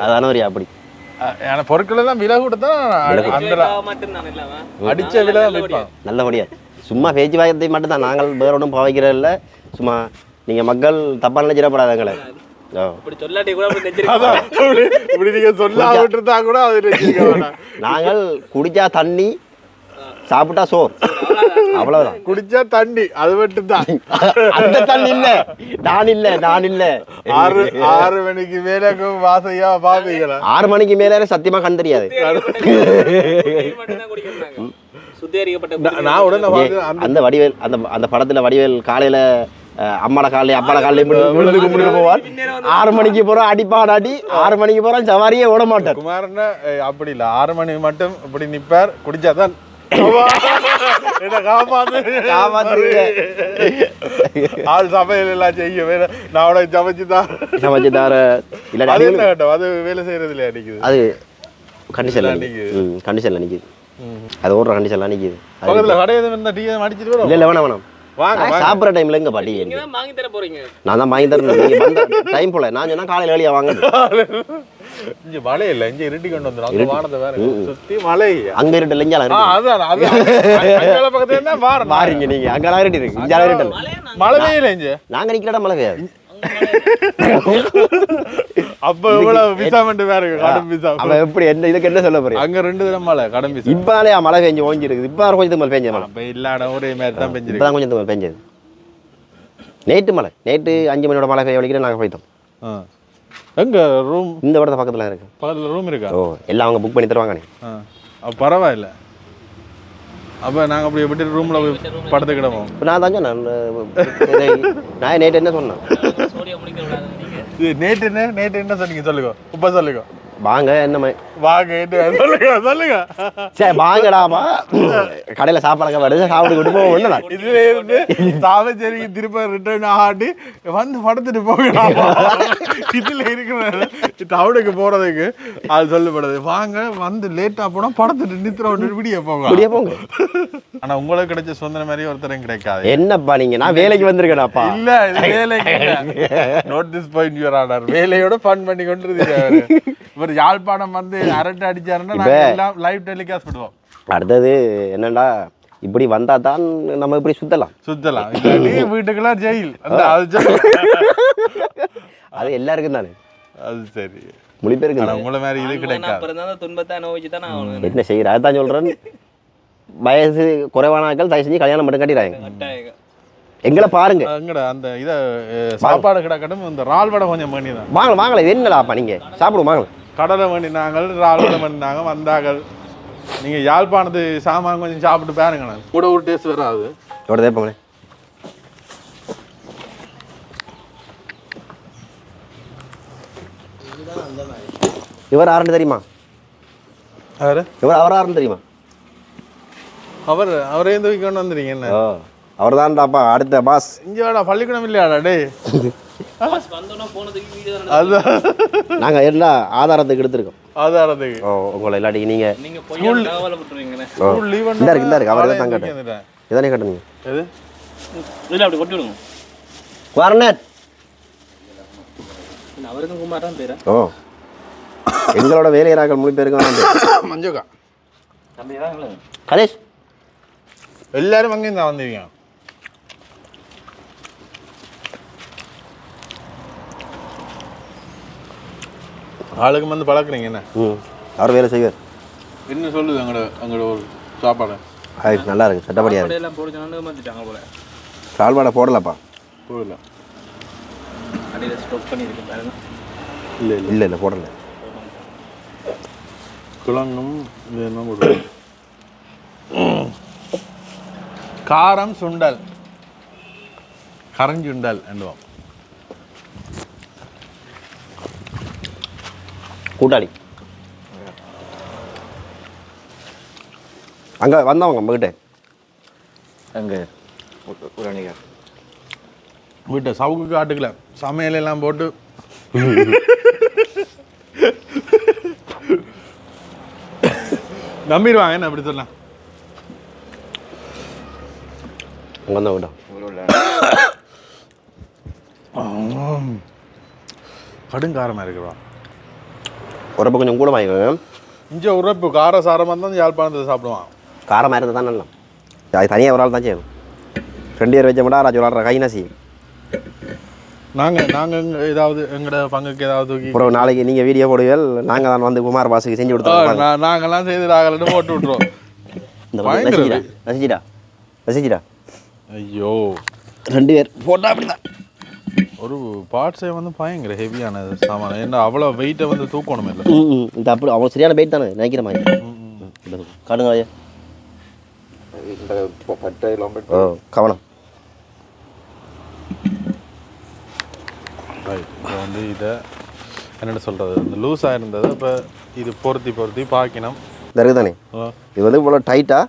அதான ஒரு அப்படி பொருட்கள் எல்லாம் விலை கூட தான் அடிச்ச விலை நல்லபடியா. சும்மா பேச்சு வாயத்தை மட்டும் தான். நாங்கள் வேற ஒன்றும் பாவிக்கிறது இல்லை. சும்மா நீங்க மக்கள் தப்பா நினைச்சிடப்படாதங்களே. நாங்கள் குடிச்சா தண்ணி, சாப்பிட்டா சோறு, அவ்வளவுதான். குடிச்சா தண்ணி அது மட்டும் தான். அந்த தண்ணி இல்ல, நான் இல்ல. 6 மணிக்கு மேல வாசையா பாப்பீங்களா? 6 மணிக்கு மேல சத்தியமா கண் தெரியாது. அந்த வடிவேல் அந்த படத்துல வடிவேல் காலையில அம்மாட காலையில விழுந்து கும்பிட்டு போவார். 6 மணிக்கு போறோம் அடிப்பான் அடி. 6 மணிக்கு போறோம் சவாரியே ஓட மாட்டார். குமாரன் அப்படி இல்ல. 6 மணி மட்டும் இப்படி நிப்பார். குடிச்சாதான் ஆள் சமையல் எல்லாம் செய்ய வேற நான் சமைச்சு தார. அது வேலை செய்யறது இல்லையா? நிக்குது அது கண்டிஷன்ல நிக்குது. அது ஓடுற கண்டிஷன்லாம் நிக்குது. இல்ல வேணாம் சாப்பிட்ற டைம்ல எங்க பாட்டி நான் தான் வாங்கி தரேன். நீங்க வந்த டைம் போல நான் சொன்னா காலையில வேலையா வாங்க. இங்க மழை இல்ல, இங்க இருட்டி கொண்டு வந்துடும். வானத்தை வேற சுத்தி மழை. அங்க இருட்டு இல்ல, மாறிங்க நீங்க அங்கெல்லாம் இருட்டி இருக்கு. இங்க இருட்டு மழை பெய்யல. இங்க நாங்க நிக்கிற மழை பெய்யாது. அப்ப இவ்வளவு விசாமண்டு வேற கடும் விசா. அவ எப்படி இதுக்கு என்ன சொல்ல போறீங்க? அங்க 2 தினம் மழை கடும் விசா. இப்ப மழை பெஞ்சு ஓங்கி இருக்குது. இப்ப கொஞ்சம் மழை பெஞ்சது. அப்ப இல்லாட ஒரே மாதிரி தான் பெஞ்சு. இப்பதான் கொஞ்சம் மழை பெஞ்சது. நேற்று 5 மணியோட மழை பெய்ய வலிக்கிற நாங்க போய்த்தோம். எங்க ரூம் இந்த இடத்துல பக்கத்துல இருக்கு. பக்கத்துல ரூம் இருக்கா? ஓ எல்லாம் அவங்க புக் பண்ணி தருவாங்க. பரவாயில்ல. அப்போ நாங்கள் அப்படி விட்டு ரூமில் போய் படுத்துக்கிடவோம். இப்போ நான் தான் சொன்னேன் நான் நேற்று என்ன சொன்னேன் நேற்று என்ன சொன்னீங்க சொல்லுங்க. இப்போ சொல்லுங்க. வாங்க என்ன வாங்க சொல்லுங்க. சரி வாங்கடாமா கடையில் சாப்பாடு சாப்பிட்டு கொண்டு போவோம். என்ன இதுல இருந்து தாமச்சேரிக்கு திரும்ப ரிட்டர்ன் ஆகாட்டி வந்து படுத்துட்டு போகலாம். இதுல இருக்கிற டவுனுக்கு போறதுக்கு அது சொல்லப்படுது. வாங்க வந்து லேட்டா போனா படத்துட்டு நித்திர விடிய போங்க. ஆனா உங்களுக்கு கிடைச்ச சொந்த மாதிரி ஒருத்தரும் கிடைக்காது. என்னப்பா நீங்க நான் வேலைக்கு வந்திருக்கேனாப்பா. இல்ல வேலைக்கு note this point your order. வேலையோட ஃபன் பண்ணி கொண்டிருக்கீங்க. இவர் யாழ்ப்பாணம் வந்து அரட்டை அடிச்சாருன்னா நாங்க எல்லாம் லைவ் டெலிகாஸ்ட் பண்ணுவோம். அடுத்தது என்னடா இப்படி வந்தா தான் நம்ம இப்படி சுத்தலாம் வீட்டுக்கெல்லாம் ஜெயில். அது எல்லாருக்கும் தானே. அது சரி மொழி பேருக்கு உங்களை மாதிரி இது கிடைக்காது. துன்பத்தை அனுபவிச்சுதான் என்ன செய்யற அதான் சொல்றேன். வயசு குறைவான ஆட்கள் தயவு செஞ்சு கல்யாணம் மட்டும் கட்டிடுறாங்க. எங்களை பாருங்க எங்கட அந்த இதை சாப்பாடு கிடக்கட்டும். இந்த ரால் வடை கொஞ்சம் பண்ணி தான் வாங்கல இது என்னடாப்பா நீங்க சாப்பிடுவோம் வாங்கல. கடலை பண்ணினாங்க, ரால் வடை பண்ணினாங்க, வந்தாங்கள். நீங்க யாழ்ப்பாணத்து சாமான் கொஞ்சம் சாப்பிட்டு பாருங்க. கூட ஒரு டேஸ்ட் வராது. எவ்வளோ தேப்பங்களே இவர் யாருன்னு தெரியுமா? அவர் யாருன்னு தெரியுமா? அவரே தூக்கிட்டு வந்துறீங்க. என்ன அவர் தான்டாப்பா அடுத்த பாஸ். இங்க வாடா பள்ளிக்கூடம் இல்லையாடா டே. நாங்க எல்லா ஆதாரத்துக்கு எடுத்திருக்கோம். ஆதாரத்துக்கு உங்களை இல்லாட்டி நீங்க ஸ்கூல் லீவ் இந்த இருக்கு அவரே தான் கட்டணும். இதானே கட்டணுங்க. எது இல்ல அப்படி கொட்டி விடுங்க. குமாரனேட் அவருக்கும் குமார் தான் பேரா? ஓ எங்களோட வேலையராக்கள் மொழி பேருக்கு மஞ்சுக்கா கணேஷ் எல்லாரும் அங்கே தான் வந்தீங்க. ஆளுக்கு வந்து பழக்கிறீங்க என்ன? அவர் வேலை செய்வார். என்ன சொல்லுது எங்களோட ஒரு சாப்பாடு நல்லா இருக்கு. சட்டப்படியா இருக்கு. சால்வாடை போடலப்பா. போடல. இல்லை போடல. குழங்கும் இது என்ன போடுறது? காரம் சுண்டல், கரஞ்சுண்டல் என்னுவோம். கூட்டாளி அங்கே வந்தவங்க நம்மகிட்ட அங்கே வீட்டை சவுக்கு காட்டுக்கல சமையல் எல்லாம் போட்டு நம்பிடுவாங்க. என்ன அப்படி சொல்லலாம். அங்கே விட்டோம் கடுங்காரமாக இருக்குவா. உரப்பு கொஞ்சம் கூட வாங்கிக்கோங்க. இங்கே உரப்பு கார சாரமாக இருந்தால் யாழ்ப்பாணத்தை சாப்பிடுவான். காரமாக இருந்தால் தான் நல்லா. அது தனியாக ஒரு ஆள் தான் செய்யணும். 2 பேர் வச்ச மாட்டா ராஜு விளாட்ற கைனாசி. நாங்கள் ஏதாவது எங்களோட பங்குக்கு ஏதாவது தூக்கி அப்புறம் நாளைக்கு நீங்கள் வீடியோ போடுவீர்கள். நாங்கள் தான் வந்து குமார் பாஸுக்கு செஞ்சு கொடுத்தோம். நாங்கள்லாம் செய்து நாங்கள்ட்டு போட்டு விட்ருவோம். இந்த ரசிச்சிடா ஐயோ 2 பேர் போட்டா அப்படிதான். ஒரு பார்ட்ஸே வந்து பயங்கர ஹெவியான சாமான. என்ன அவ்வளோ வெயிட்டை வந்து தூக்கணும் இல்லை. இந்த அப்படி அவ்வளோ சரியான வெயிட் தானே நினைக்கிற மாதிரி. காடுங்க ஐயா. ஓ கவனம். இப்போ வந்து இதை என்னென்ன சொல்கிறது, இந்த லூஸாக இருந்தது. இப்போ இது பொருத்தி பாக்கினம் இந்த இருக்குது தானே. இது வந்து இவ்வளோ டைட்டாக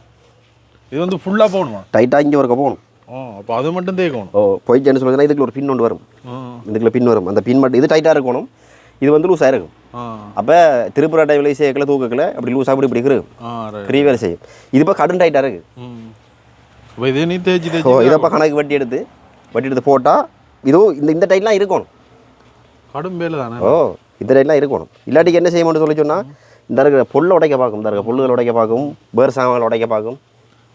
இது வந்து ஃபுல்லாக போகணுமா? டைட்டாக இங்கே ஒருக்க போகணும். அப்போ அது மட்டும் தேய்க்கணும். போயிட்டு என்ன சொல்லுங்கன்னா இதுக்குள்ள ஒரு பின் ஒன்று வரும். இதுக்குள்ள பின் வரும். அந்த பின் மட்டும் இது டைட்டாக இருக்கணும். இது வந்து லூஸாக இருக்கும். அப்போ திருப்புரா டைவில் சேர்க்கல தூக்கல அப்படி லூஸாக இப்படி இருக்கும். ஃப்ரீ வேலை செய்யும். இது இப்போ கடன் டைட்டாக இருக்குது. இதை நீ தேய்ச்சி இதப்போ கணக்கு வட்டி எடுத்து போட்டால் இதுவும் இந்த டைட்லாம் இருக்கணும். கடும் வேலை தானே. இந்த டைட்லாம் இருக்கணும். இல்லாட்டிக்கு என்ன செய்யணும்னு சொல்லி சொன்னால் இந்த இருக்கிற பொருளை உடைக்க பார்க்கும். இந்த இருக்கிற பொருள்கள் உடைக்க பார்க்கும். வேறு சாமான்கள் உடைக்க பார்க்கும்.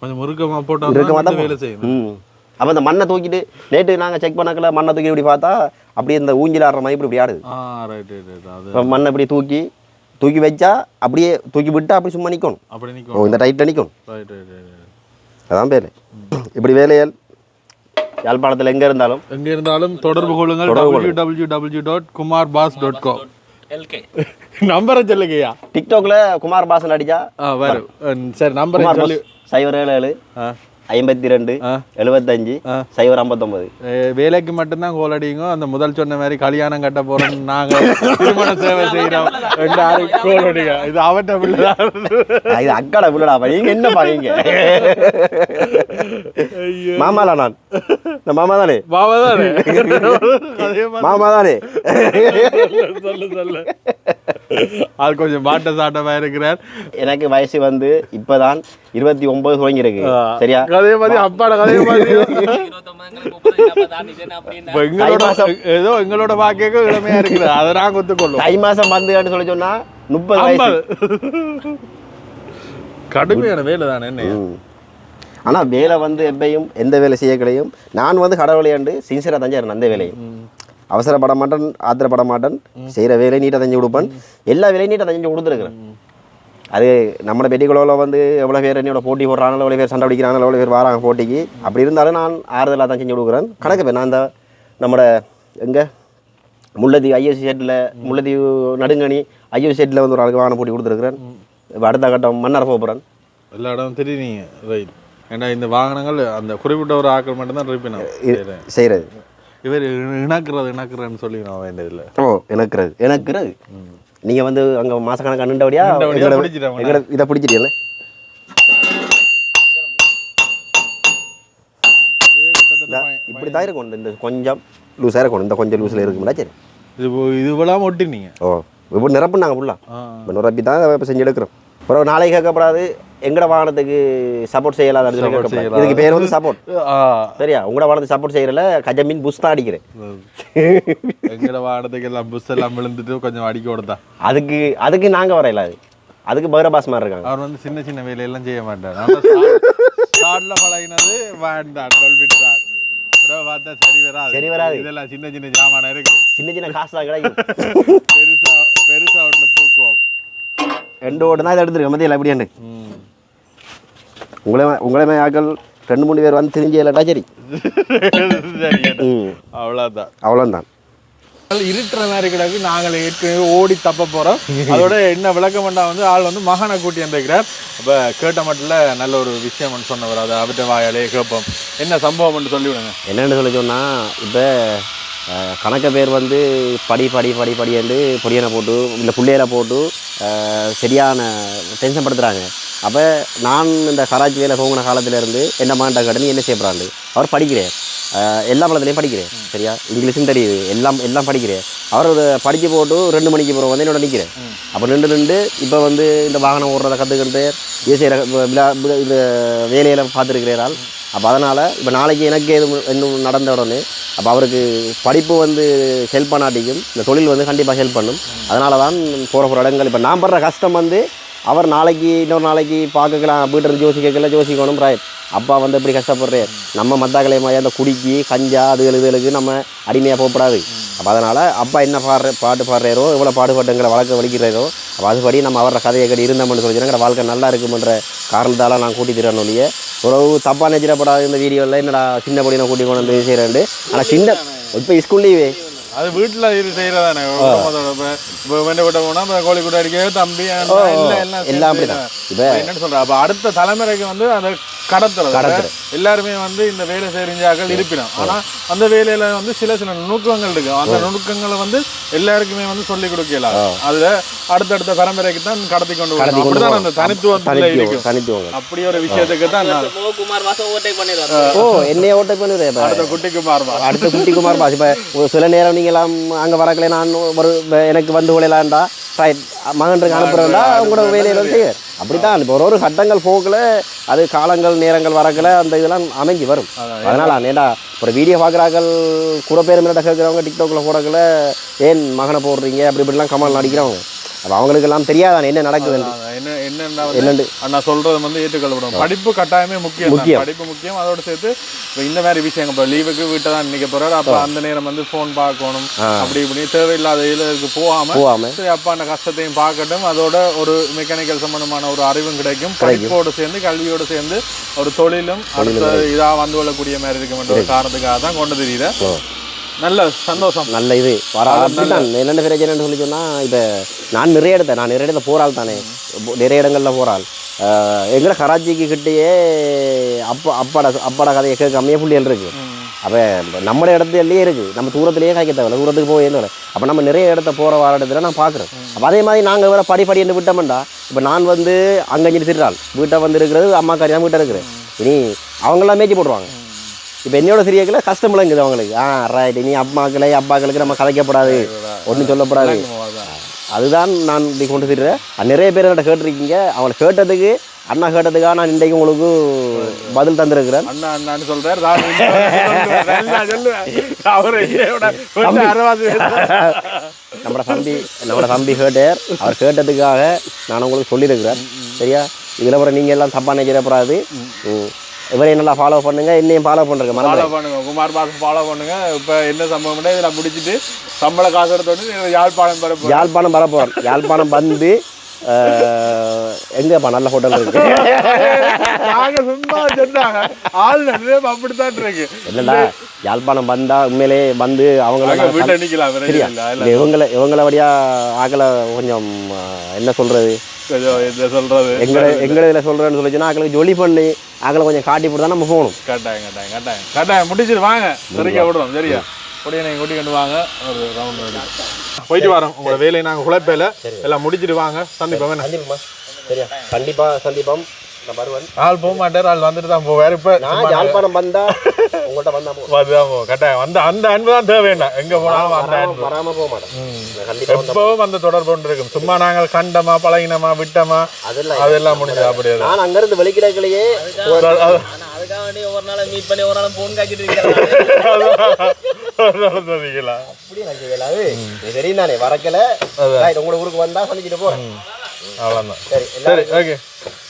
கொஞ்சம் முறுக்கமாக போட்டால் வேலை செய்யும். அப்போ இந்த மண்ணை தூக்கிட்டு நேற்று நாங்கள் செக் பண்ணக்கல மண்ணை தூக்கி இப்படி பார்த்தா அப்படியே இந்த ஊஞ்சில் ஆடுற மாதிரி இப்படி ஆடுது. இப்போ மண்ணை இப்படி தூக்கி வச்சா அப்படியே தூக்கி விட்டா அப்படி சும்மா நிற்கணும். இந்த டைட்டில் நிற்கணும். அதான் வேலை. இப்படி வேலையால் யாழ்ப்பாணத்தில் எங்கே இருந்தாலும் தொடர்பு கொள்ளுங்கள். www.kumarbas.com எல்கே நம்பரை சொல்லுங்கய்யா. டிக்டாக்ல குமார் பாசன் அடிச்சா வரும். சரி நம்பரை சொல்லி 077 52 75 059. வேலைக்கு மட்டும்தான் கோல் அடிங்க. அந்த முதல் சொன்ன மாதிரி கல்யாணம் கட்ட போறோம் நாங்க திருமண சேவை செய்யறோம் கோல் அடிங்க. இது அவட்ட பிள்ளைதான். இது அக்காட பிள்ளடா. நீங்க என்ன பாருங்க. மாமாலா நான் மாமா தானே மாமா தானே சொல்லு சொல்லு. அது கொஞ்சம் பாட்ட சாட்டமா இருக்கிறார். எனக்கு வயசு வந்து இப்பதான் 29 தொடங்கி இருக்கு. சரியா? அதே மாதிரி அப்பாட கதையை மாதிரி ஏதோ எங்களோட பாக்க இளமையா இருக்குது. அதை நாங்க ஒத்துக்கொள்ளும். தை மாசம் வந்து சொல்லி சொன்னா 30 வயசு. கடுமையான வேலை தானே என்ன. ஆனா வேலை வந்து எப்பயும் எந்த வேலை செய்ய கிடையும். நான் வந்து கடவுளையாண்டு சின்சியரா தஞ்சாரு அந்த வேலையும். அவசரப்பட மாட்டேன், ஆத்திரப்பட மாட்டேன். செய்யற வேலையை நீட்டா தஞ்சு கொடுப்பேன். எல்லா வேலையும் நீட்டா தஞ்சு கொடுத்துருக்குறேன். அது நம்மளோட பெட்டிக்குள்ள வந்து எவ்வளோ பேர் என்னோட போட்டி போடுறாங்க, எவ்வளோ பேர் சண்டை அடிக்கிறாங்க, எவ்வளோ பேர் வராங்க போட்டிக்கு. அப்படி இருந்தாலும் நான் ஆறுதலாக தான் செஞ்சு கொடுக்குறேன். கணக்கு பேர் நான் இந்த நம்மளோட எங்கே முல்லைத்தீவு ஐஎஸ்சி செட்டில் முல்லைத்தீவு நடுங்கணி ஐஎஸ்சி செட்டில் வந்து ஒரு ஆளுக்கு வாகன போட்டி கொடுத்துருக்குறேன். இப்போ அடுத்த கட்டம் மன்னார் போகிறேன். எல்லா இடம் தெரியுங்க. ரைட். ஏன்னா இந்த வாகனங்கள் அந்த குறிப்பிட்ட ஒரு ஆக்கள் மட்டும்தான் ரிப்பீன் செய்கிறது. இவர் இணக்குறதுன்னு சொல்லி நான் வேண்டியதில்லை. இணக்குறது நீங்கள் வந்து அங்கே மாதக்கணக்காக நின்றபடியா இதை பிடிச்சிட்டீங்களே. இப்படி தான் இருக்கும். இந்த கொஞ்சம் லூஸாக இருக்கணும். இந்த கொஞ்சம் லூஸில் இருக்கும்டா. சரி இது இவ்வளோ ஒட்டினீங்க. இப்போ நிரப்புனாங்க ஃபுல்லாக. இப்போ நிரப்பி தான் இப்போ செஞ்சு எடுக்கிறோம். அப்புறம் நாளைக்கு கேட்கப்படாது எங்கட வாகனத்துக்கு சப்போர்ட் செய்யலாம். இதுக்கு பேர் வந்து சப்போர்ட். சரியா? உங்களோட வாகனத்துக்கு சப்போர்ட் செய்யறல கஜமீன் புஷ் தான் அடிக்கிறேன். எங்கட வாகனத்துக்கு எல்லாம் புஷ் எல்லாம் விழுந்துட்டு கொஞ்சம் அடிக்க கொடுத்தா அதுக்கு நாங்க வரையில. அதுக்கு பைரபாஸ் மாதிரி இருக்காங்க. அவர் வந்து சின்ன சின்ன வேலையெல்லாம் செய்ய மாட்டார். பழகினது வேண்டாம் பார்த்தா சரி வராது. இதெல்லாம் சின்ன சின்ன ஜாமான இருக்கு. சின்ன சின்ன காசு தான் கிடைக்கும். பெருசா ஒன்று தூக்குவோம். 2 ஓட்டு தான் இதை எடுத்துருக்கேன். மத்தியில் எப்படியாண்டு உங்களே ஆக்கள் 2-3 பேர் வந்து தெரிஞ்சு இல்லட்டா. சரி அவ்வளோதான். இருட்டுற மாதிரி கிடக்கு. நாங்கள் ஏற்கனவே ஓடி தப்ப போகிறோம். அதோட என்ன விளக்கம் பண்ணா வந்து ஆள் வந்து மகனை கூட்டி வந்துருக்கிறார். அப்போ கேட்ட மட்டும் நல்ல ஒரு விஷயம் சொன்னவர். அதை அவர்கிட்ட வாயாலே கேட்போம். என்ன சம்பவம்னு சொல்லிவிடுங்க. என்னென்னு சொல்லி சொன்னால் இப்போ கணக்க பேர் வந்து படின்னு பொடியனை போட்டு இல்லை பிள்ளையில போட்டு சரியான டென்ஷன் படுத்துகிறாங்க. அப்போ நான் இந்த கராச்சி வேலை போங்கின காலத்திலேருந்து என்ன மாண்ட கடனி என்ன செய்யப்படுறாண்டு அவர் படிக்கிறேன். எல்லா பழத்துலையும் படிக்கிறேன். சரியா? இங்கிலீஷும் தெரியுது. எல்லாம் படிக்கிறேன். அவர் படித்து போட்டு 2 மணிக்கு போகிற வந்து என்னோட நிற்கிறேன். அப்போ நின்று இப்போ வந்து இந்த வாகனம் ஓடுறதை கற்றுக்கிட்டு ஈஸியாக இந்த வேலையில் பார்த்துருக்கிறாள். அப்போ அதனால் இப்போ நாளைக்கு எனக்கு இன்னும் நடந்த உடனே அப்போ அவருக்கு படிப்பு வந்து ஹெல்ப் பண்ணாட்டிக்கும் இந்த தொழில் வந்து கண்டிப்பாக ஹெல்ப் பண்ணும். அதனால தான் போகிற இடங்கள் இப்போ நான் படுற கஷ்டம் வந்து அவர் நாளைக்கு இன்னொரு நாளைக்கு பார்க்கலாம் வீட்டில் யோசிக்கணும். ராய் அப்பா வந்து எப்படி கஷ்டப்படுறேன். நம்ம மத்தாக்களை மாதிரி அந்த குடிக்கு கஞ்சா இதுகளுக்கு நம்ம அடிமையாக போகக்கூடாது. அப்போ அதனால் அப்பா என்ன பாட்டு பாடுறாரோ எவ்வளோ பாடுபட்டுங்களை வளர்க்க வலிக்கிறாரோ அப்போ அதுபடி நம்ம அவரோட கதையை கட்டி இருந்தோம்னு சொல்லிச்சுன்னா வாழ்க்கை நல்லா இருக்குமென்ற காரணத்தால் நான் கூட்டி தரேன். ஒழிய உறவு தப்பாக நினைச்சிடப்படாது. இந்த வீடியோவில் என்னடா சின்ன பொடி நான் கூட்டி கொண்டு வந்து செய்கிறேன். ஆனால் சின்ன இப்போ ஸ்கூல்லேயே அது வீட்டில் இது செய்கிறதானே. விட்ட போனால் கோழி கூட அடிக்க தம்பி எல்லாம் அப்படிதான். இப்போ என்னன்னு சொல்கிறேன். அப்போ அடுத்த தலைமுறைக்கு வந்து அந்த கடத்துறது எல்லாருமே வந்து இந்த வேலை செய்கிறார்கள் இருப்பினோம். ஆனால் அந்த வேலையில் வந்து சில நுணுக்கங்கள் இருக்கு. அந்த நுணுக்கங்களை வந்து எல்லாருக்குமே வந்து சொல்லிக் கொடுக்கலாம். அதில் அடுத்தடுத்த தலைமுறைக்கு தான் கடத்தி கொண்டு வரணும். அப்படிதான் அந்த தனித்துவத்தில் இருக்கும். அப்படி ஒரு விஷயத்துக்கு தான் என்னைய ஓட்டை பண்ணிடுறேன். அடுத்த குட்டி குமார் பாஸ். இப்போ சில நேரம் நீங்களாம் அங்கே வரக்கல நான் ஒரு எனக்கு வந்து விளையாண்டா மகனுக்கு அனுப்புறேன்டா உங்களோட வேலையில் வந்து செய்வார். அப்படித்தான் இப்போ ஒரு கட்டங்கள் போகல அது காலங்கள் நேரங்கள் வரக்கல அந்த இதெல்லாம் அமைஞ்சு வரும். அதனால நேடா ஒரு வீடியோ பார்க்குறாக்கள் கூட பேர் மேலே கேட்குறவங்க டிக்டாக்ல போடக்கல ஏன் மகனை போடுறீங்க அப்படி இப்படிலாம் கமல் நடிக்கிறவங்க. அப்போ அவங்களுக்கெல்லாம் தெரியாதான் என்ன நடக்குது. நான் சொல்றது வந்து ஏற்றுக்கொள்ளப்படும். படிப்பு கட்டாயமே முக்கியம். படிப்பு முக்கியம். அதோட சேர்த்து இப்போ இந்த மாதிரி விஷயங்கள் இப்போ லீவுக்கு வீட்டை தான் நினைக்க போறாரு. அப்போ அந்த நேரம் வந்து ஃபோன் பார்க்கணும். அப்படி இப்படி தேவையில்லாத இதுக்கு போகாம சரி அப்பா அந்த கஷ்டத்தையும் பார்க்கட்டும். அதோட ஒரு மெக்கானிக்கல் சம்பந்தமான ஒரு அறிவும் கிடைக்கும். படிப்போடு சேர்ந்து கல்வியோடு சேர்ந்து ஒரு தொழிலும் அடுத்த இதாக வந்து கொள்ளக்கூடிய மாதிரி இருக்கும் என்ற ஒரு காரணத்துக்காக தான் கொண்டு தெரியுது. நல்ல சந்தோஷம். நல்ல இது வர அப்படித்தான். என்னென்ன பிரச்சனைன்னு சொல்லி சொன்னால், இப்போ நான் நிறைய இடத்த போகிறாள் தானே, நிறைய இடங்களில் போகிறாள். எங்களை கராச்சிக்கு கிட்டேயே அப்பாட கதையை கேட்க கம்மியாக புள்ளிகள் இருக்குது. அப்போ நம்ம இடத்துலேயே இருக்குது, நம்ம தூரத்துலேயே காய்க்க தேவையில்ல, தூரத்துக்கு போய் என்ன. அப்போ நம்ம நிறைய இடத்த போகிற வர இடத்துல நான் பார்க்குறேன். அப்போ அதே மாதிரி நாங்கள் வேறு படிப்படி என்று விட்டோம்டா, இப்போ நான் வந்து அங்கே திடுறாள் வீட்டை வந்து இருக்கிறது அம்மா காரி தான் வீட்டை இருக்கிறேன். இனி அவங்களாம் மேய்ச்சி போடுவாங்க. இப்போ என்னோட சிறியக்கில் கஷ்டம் இல்லைங்குது அவங்களுக்கு. ரைட், இனி அப்பாக்களுக்கு நம்ம கதைக்கப்படாது, ஒன்றும் சொல்லப்படாது. அதுதான் நான் இப்படி கொண்டு திடுறேன். நிறைய பேர் என்கிட்ட கேட்டிருக்கீங்க. அவங்களை கேட்டதுக்கு, அண்ணா கேட்டதுக்காக நான் இன்றைக்கு உங்களுக்கு பதில் தந்திருக்கிறேன். அண்ணான்னு சொல்கிறார். நம்மளோட தம்பி கேட்டார். அவர் கேட்டதுக்காக நான் உங்களுக்கு சொல்லியிருக்கிறேன். சரியா? இதில் அப்புறம் நீங்கள் எல்லாம் தப்பாக நினைச்சிடப்படாது. இவரையும் நல்லா ஃபாலோ பண்ணுங்க, என்னையும் ஃபாலோ பண்ணுறேங்க. ஃபாலோ பண்ணுங்க, குமார் பாஸ் ஃபாலோ பண்ணுங்க. இப்போ என்ன சம்பவம்னா, இதில் முடிச்சுட்டு சம்பள காசு எடுத்தோன்னு யாழ்ப்பாணம் வர போகிறோம். யாழ்ப்பாணம் வந்து எங்கேப்பா நல்ல ஹோட்டல் இருக்கு. நாங்கள் சும்மா சொன்னாங்க, ஆள் நிறைய அப்படித்தான் இருக்கு. இல்லைடா, யாழ்ப்பாணம் வந்தா உண்மையிலே வந்து அவங்கள வீட்டை நிற்கலாம். இவங்கள வழியா ஆக்களை கொஞ்சம் என்ன சொல்றது, எங்களை இதில் சொல்கிறேன்னு சொல்லிச்சுன்னா ஆக்களுக்கு ஜொலி பண்ணி ஆக்களை கொஞ்சம் காட்டி போட்டு தான் நம்ம போகணும். கட்டாயம் முடிச்சுட்டு வாங்க, சரியா விடுறோம். சரியா அப்படியே நீங்கள் கூட்டிக்கிட்டு வாங்க, ஒரு ரவுண்ட் போயிட்டு வரோம். உங்களோட வேலையை நாங்கள் குழப்பையில் எல்லாம் முடிச்சுட்டு வாங்க, சந்திப்போம். சரியா? கண்டிப்பாக சந்திப்போம். நான் வருவேன். ஆள் போக மாட்டார், ஆள் வந்துட்டு தான் போவார். இப்போ நான் யாழ்ப்பாணம் வந்தா உங்கள்கிட்ட வந்தால் கட்டாயம் அந்த அந்த அன்பு தான் தேவை. வேண்டாம், எங்கே போனாலும் அந்த அன்பு வராமல் போக மாட்டேன். எப்பவும் அந்த தொடர்பு ஒன்று இருக்கும். சும்மா நாங்கள் கண்டமா பழகினமா விட்டோமா அதெல்லாம் முடிஞ்சது. அப்படியே நான் அங்கேருந்து வெளிக்கிடக்கலையே அதுக்காக வேண்டி ஒரு நாள் மீட் பண்ணி ஒரு நாள் ஃபோன் காய்ச்சிட்டு இருக்கேன். தெரியும் தானே, வரக்கல உங்களோட ஊருக்கு வந்தா சந்திச்சுட்டு போறேன். அவ்வளோதான். சரி, ஓகே,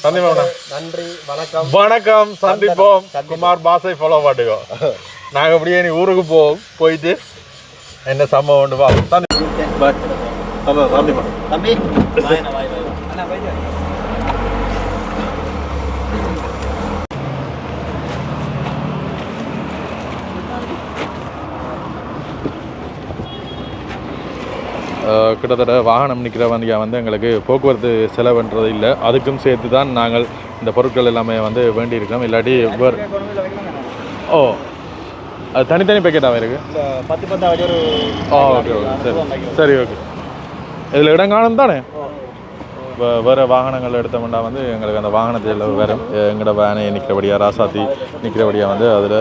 சந்திப்போம். நன்றி, வணக்கம். வணக்கம், சந்திப்போம். குமார் பாஸை ஃபாலோ பண்ணுவோம். நாங்கள் அப்படியே நீ ஊருக்கு போயிட்டு என்ன சம்பவம் உண்டு வா. சந்திப்போம் தம்பி. கிட்டத்தட்ட வாகனம் நிற்கிற வண்டியாக வந்து எங்களுக்கு போக்குவரத்து செலவுன்றது இல்லை. அதுக்கும் சேர்த்து தான் நாங்கள் இந்த பொருட்கள் எல்லாமே வந்து வேண்டியிருக்கோம். இல்லாட்டி ஓ, அது தனித்தனி பேக்கெட்டாக இருக்குது. 10 ஒரு ஓகே சரி சரி ஓகே. இதில் இடம் காணும் தானே. வேறு வாகனங்கள் எடுத்தோம்னா வந்து எங்களுக்கு அந்த வாகனத்தில் வேறு எங்களோட வேனை நிற்கிறபடியாக ராசாத்தி நிற்கிறபடியாக வந்து அதில்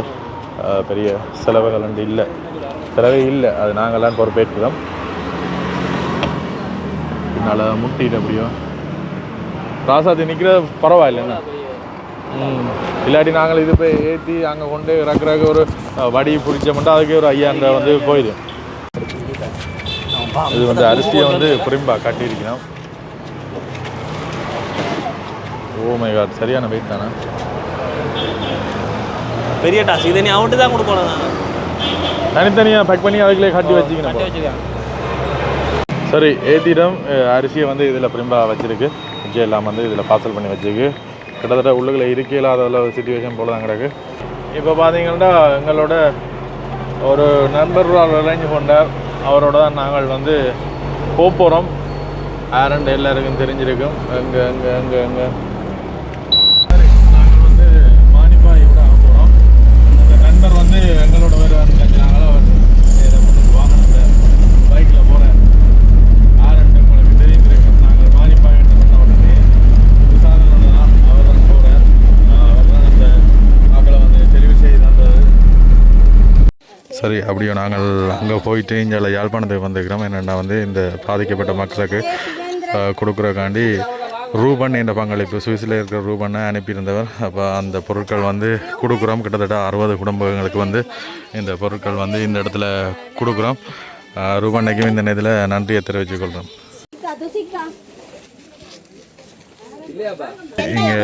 பெரிய செலவுகள் வந்து செலவே இல்லை. அது நாங்கள்லாம் பொறுப்பேற்றுக்கிறோம். அதனால் முட்டிட்டு அப்படியோ ராசாத்தி நிற்கிறது பரவாயில்லைண்ணா. இல்லாட்டி நாங்கள் இது போய் ஏற்றி அங்கே கொண்டு இறக்குறக்கு ஒரு வடி பிடிச்சோம்னா அதுக்கே ஒரு 5000 வந்து போயிடும். இது வந்து அரிசியை வந்து புரிம்பா கட்டியிருக்கணும். ஓ மை காட், சரியான வெயிட் தானே. பெரிய டாஸ் இதை நீ அவன்ட்டு தான் கொடுக்கணும். தனித்தனியாக பேக் பண்ணி அதுக்குள்ளே கட்டி வச்சுக்கணும். சரி, ஏற்றிடம் அரிசியை வந்து இதில் பிரிம்பா வச்சுருக்கு. வச்சு எல்லாம் வந்து இதில் பார்சல் பண்ணி வச்சுருக்கு. கிட்டத்தட்ட உள்ளுக்குள்ளே இருக்க இல்லாத ஒரு சிச்சுவேஷன் போல தான் கிடக்கு. இப்போ பார்த்தீங்கன்னா எங்களோட ஒரு நண்பர் அரேஞ்ச் பண்ணார். அவரோட தான் நாங்கள் வந்து போகிறோம். ஆரண்ட் எல்லாருக்கும் தெரிஞ்சிருக்கும். எங்கே சரி, நாங்கள் வந்து மானிப்பாய் விட போகிறோம். அந்த நண்பர் வந்து எங்களோட வேறு நாங்களும் வாகனத்தை பைக்கில் போகிறேன். ஆரண்ட் உங்களுக்கு தெரிஞ்சிருக்கும். நாங்கள் மானிப்பாய் சொன்ன உடனே விசாரணோட தான் அவர் தான் போகிறார். அவர் தான் அந்த மக்களை வந்து தெரிவு செய்து தந்தது. சரி, அப்படியே நாங்கள் அங்கே போயிட்டு இங்கே யாழ்ப்பாணத்துக்கு வந்துக்கிறோம். என்னென்னா வந்து இந்த பாதிக்கப்பட்ட மக்களுக்கு கொடுக்குறக்காண்டி ரூபன் என்ற பங்களிப்பு சுவிஸில் இருக்கிற ரூபனை அனுப்பியிருந்தவர். அப்போ அந்த பொருட்கள் வந்து கொடுக்குறோம். கிட்டத்தட்ட 60 குடும்பங்களுக்கு வந்து இந்த பொருட்கள் வந்து இந்த இடத்துல கொடுக்குறோம். ரூபனைக்கும் இந்த நேரத்தில் நன்றியை தெரிவித்துக்கொள்கிறோம். இங்கே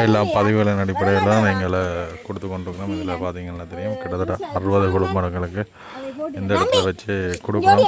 எல்லா பதிவுகளின் அடிப்படையில் தான் எங்களை கொடுத்து கொண்டிருக்கிறோம். இதில் பார்த்தீங்கன்னா தெரியும், கிட்டத்தட்ட 60 குடும்பங்களுக்கு இந்த இடத்துல வச்சு கொடுக்குறோம்.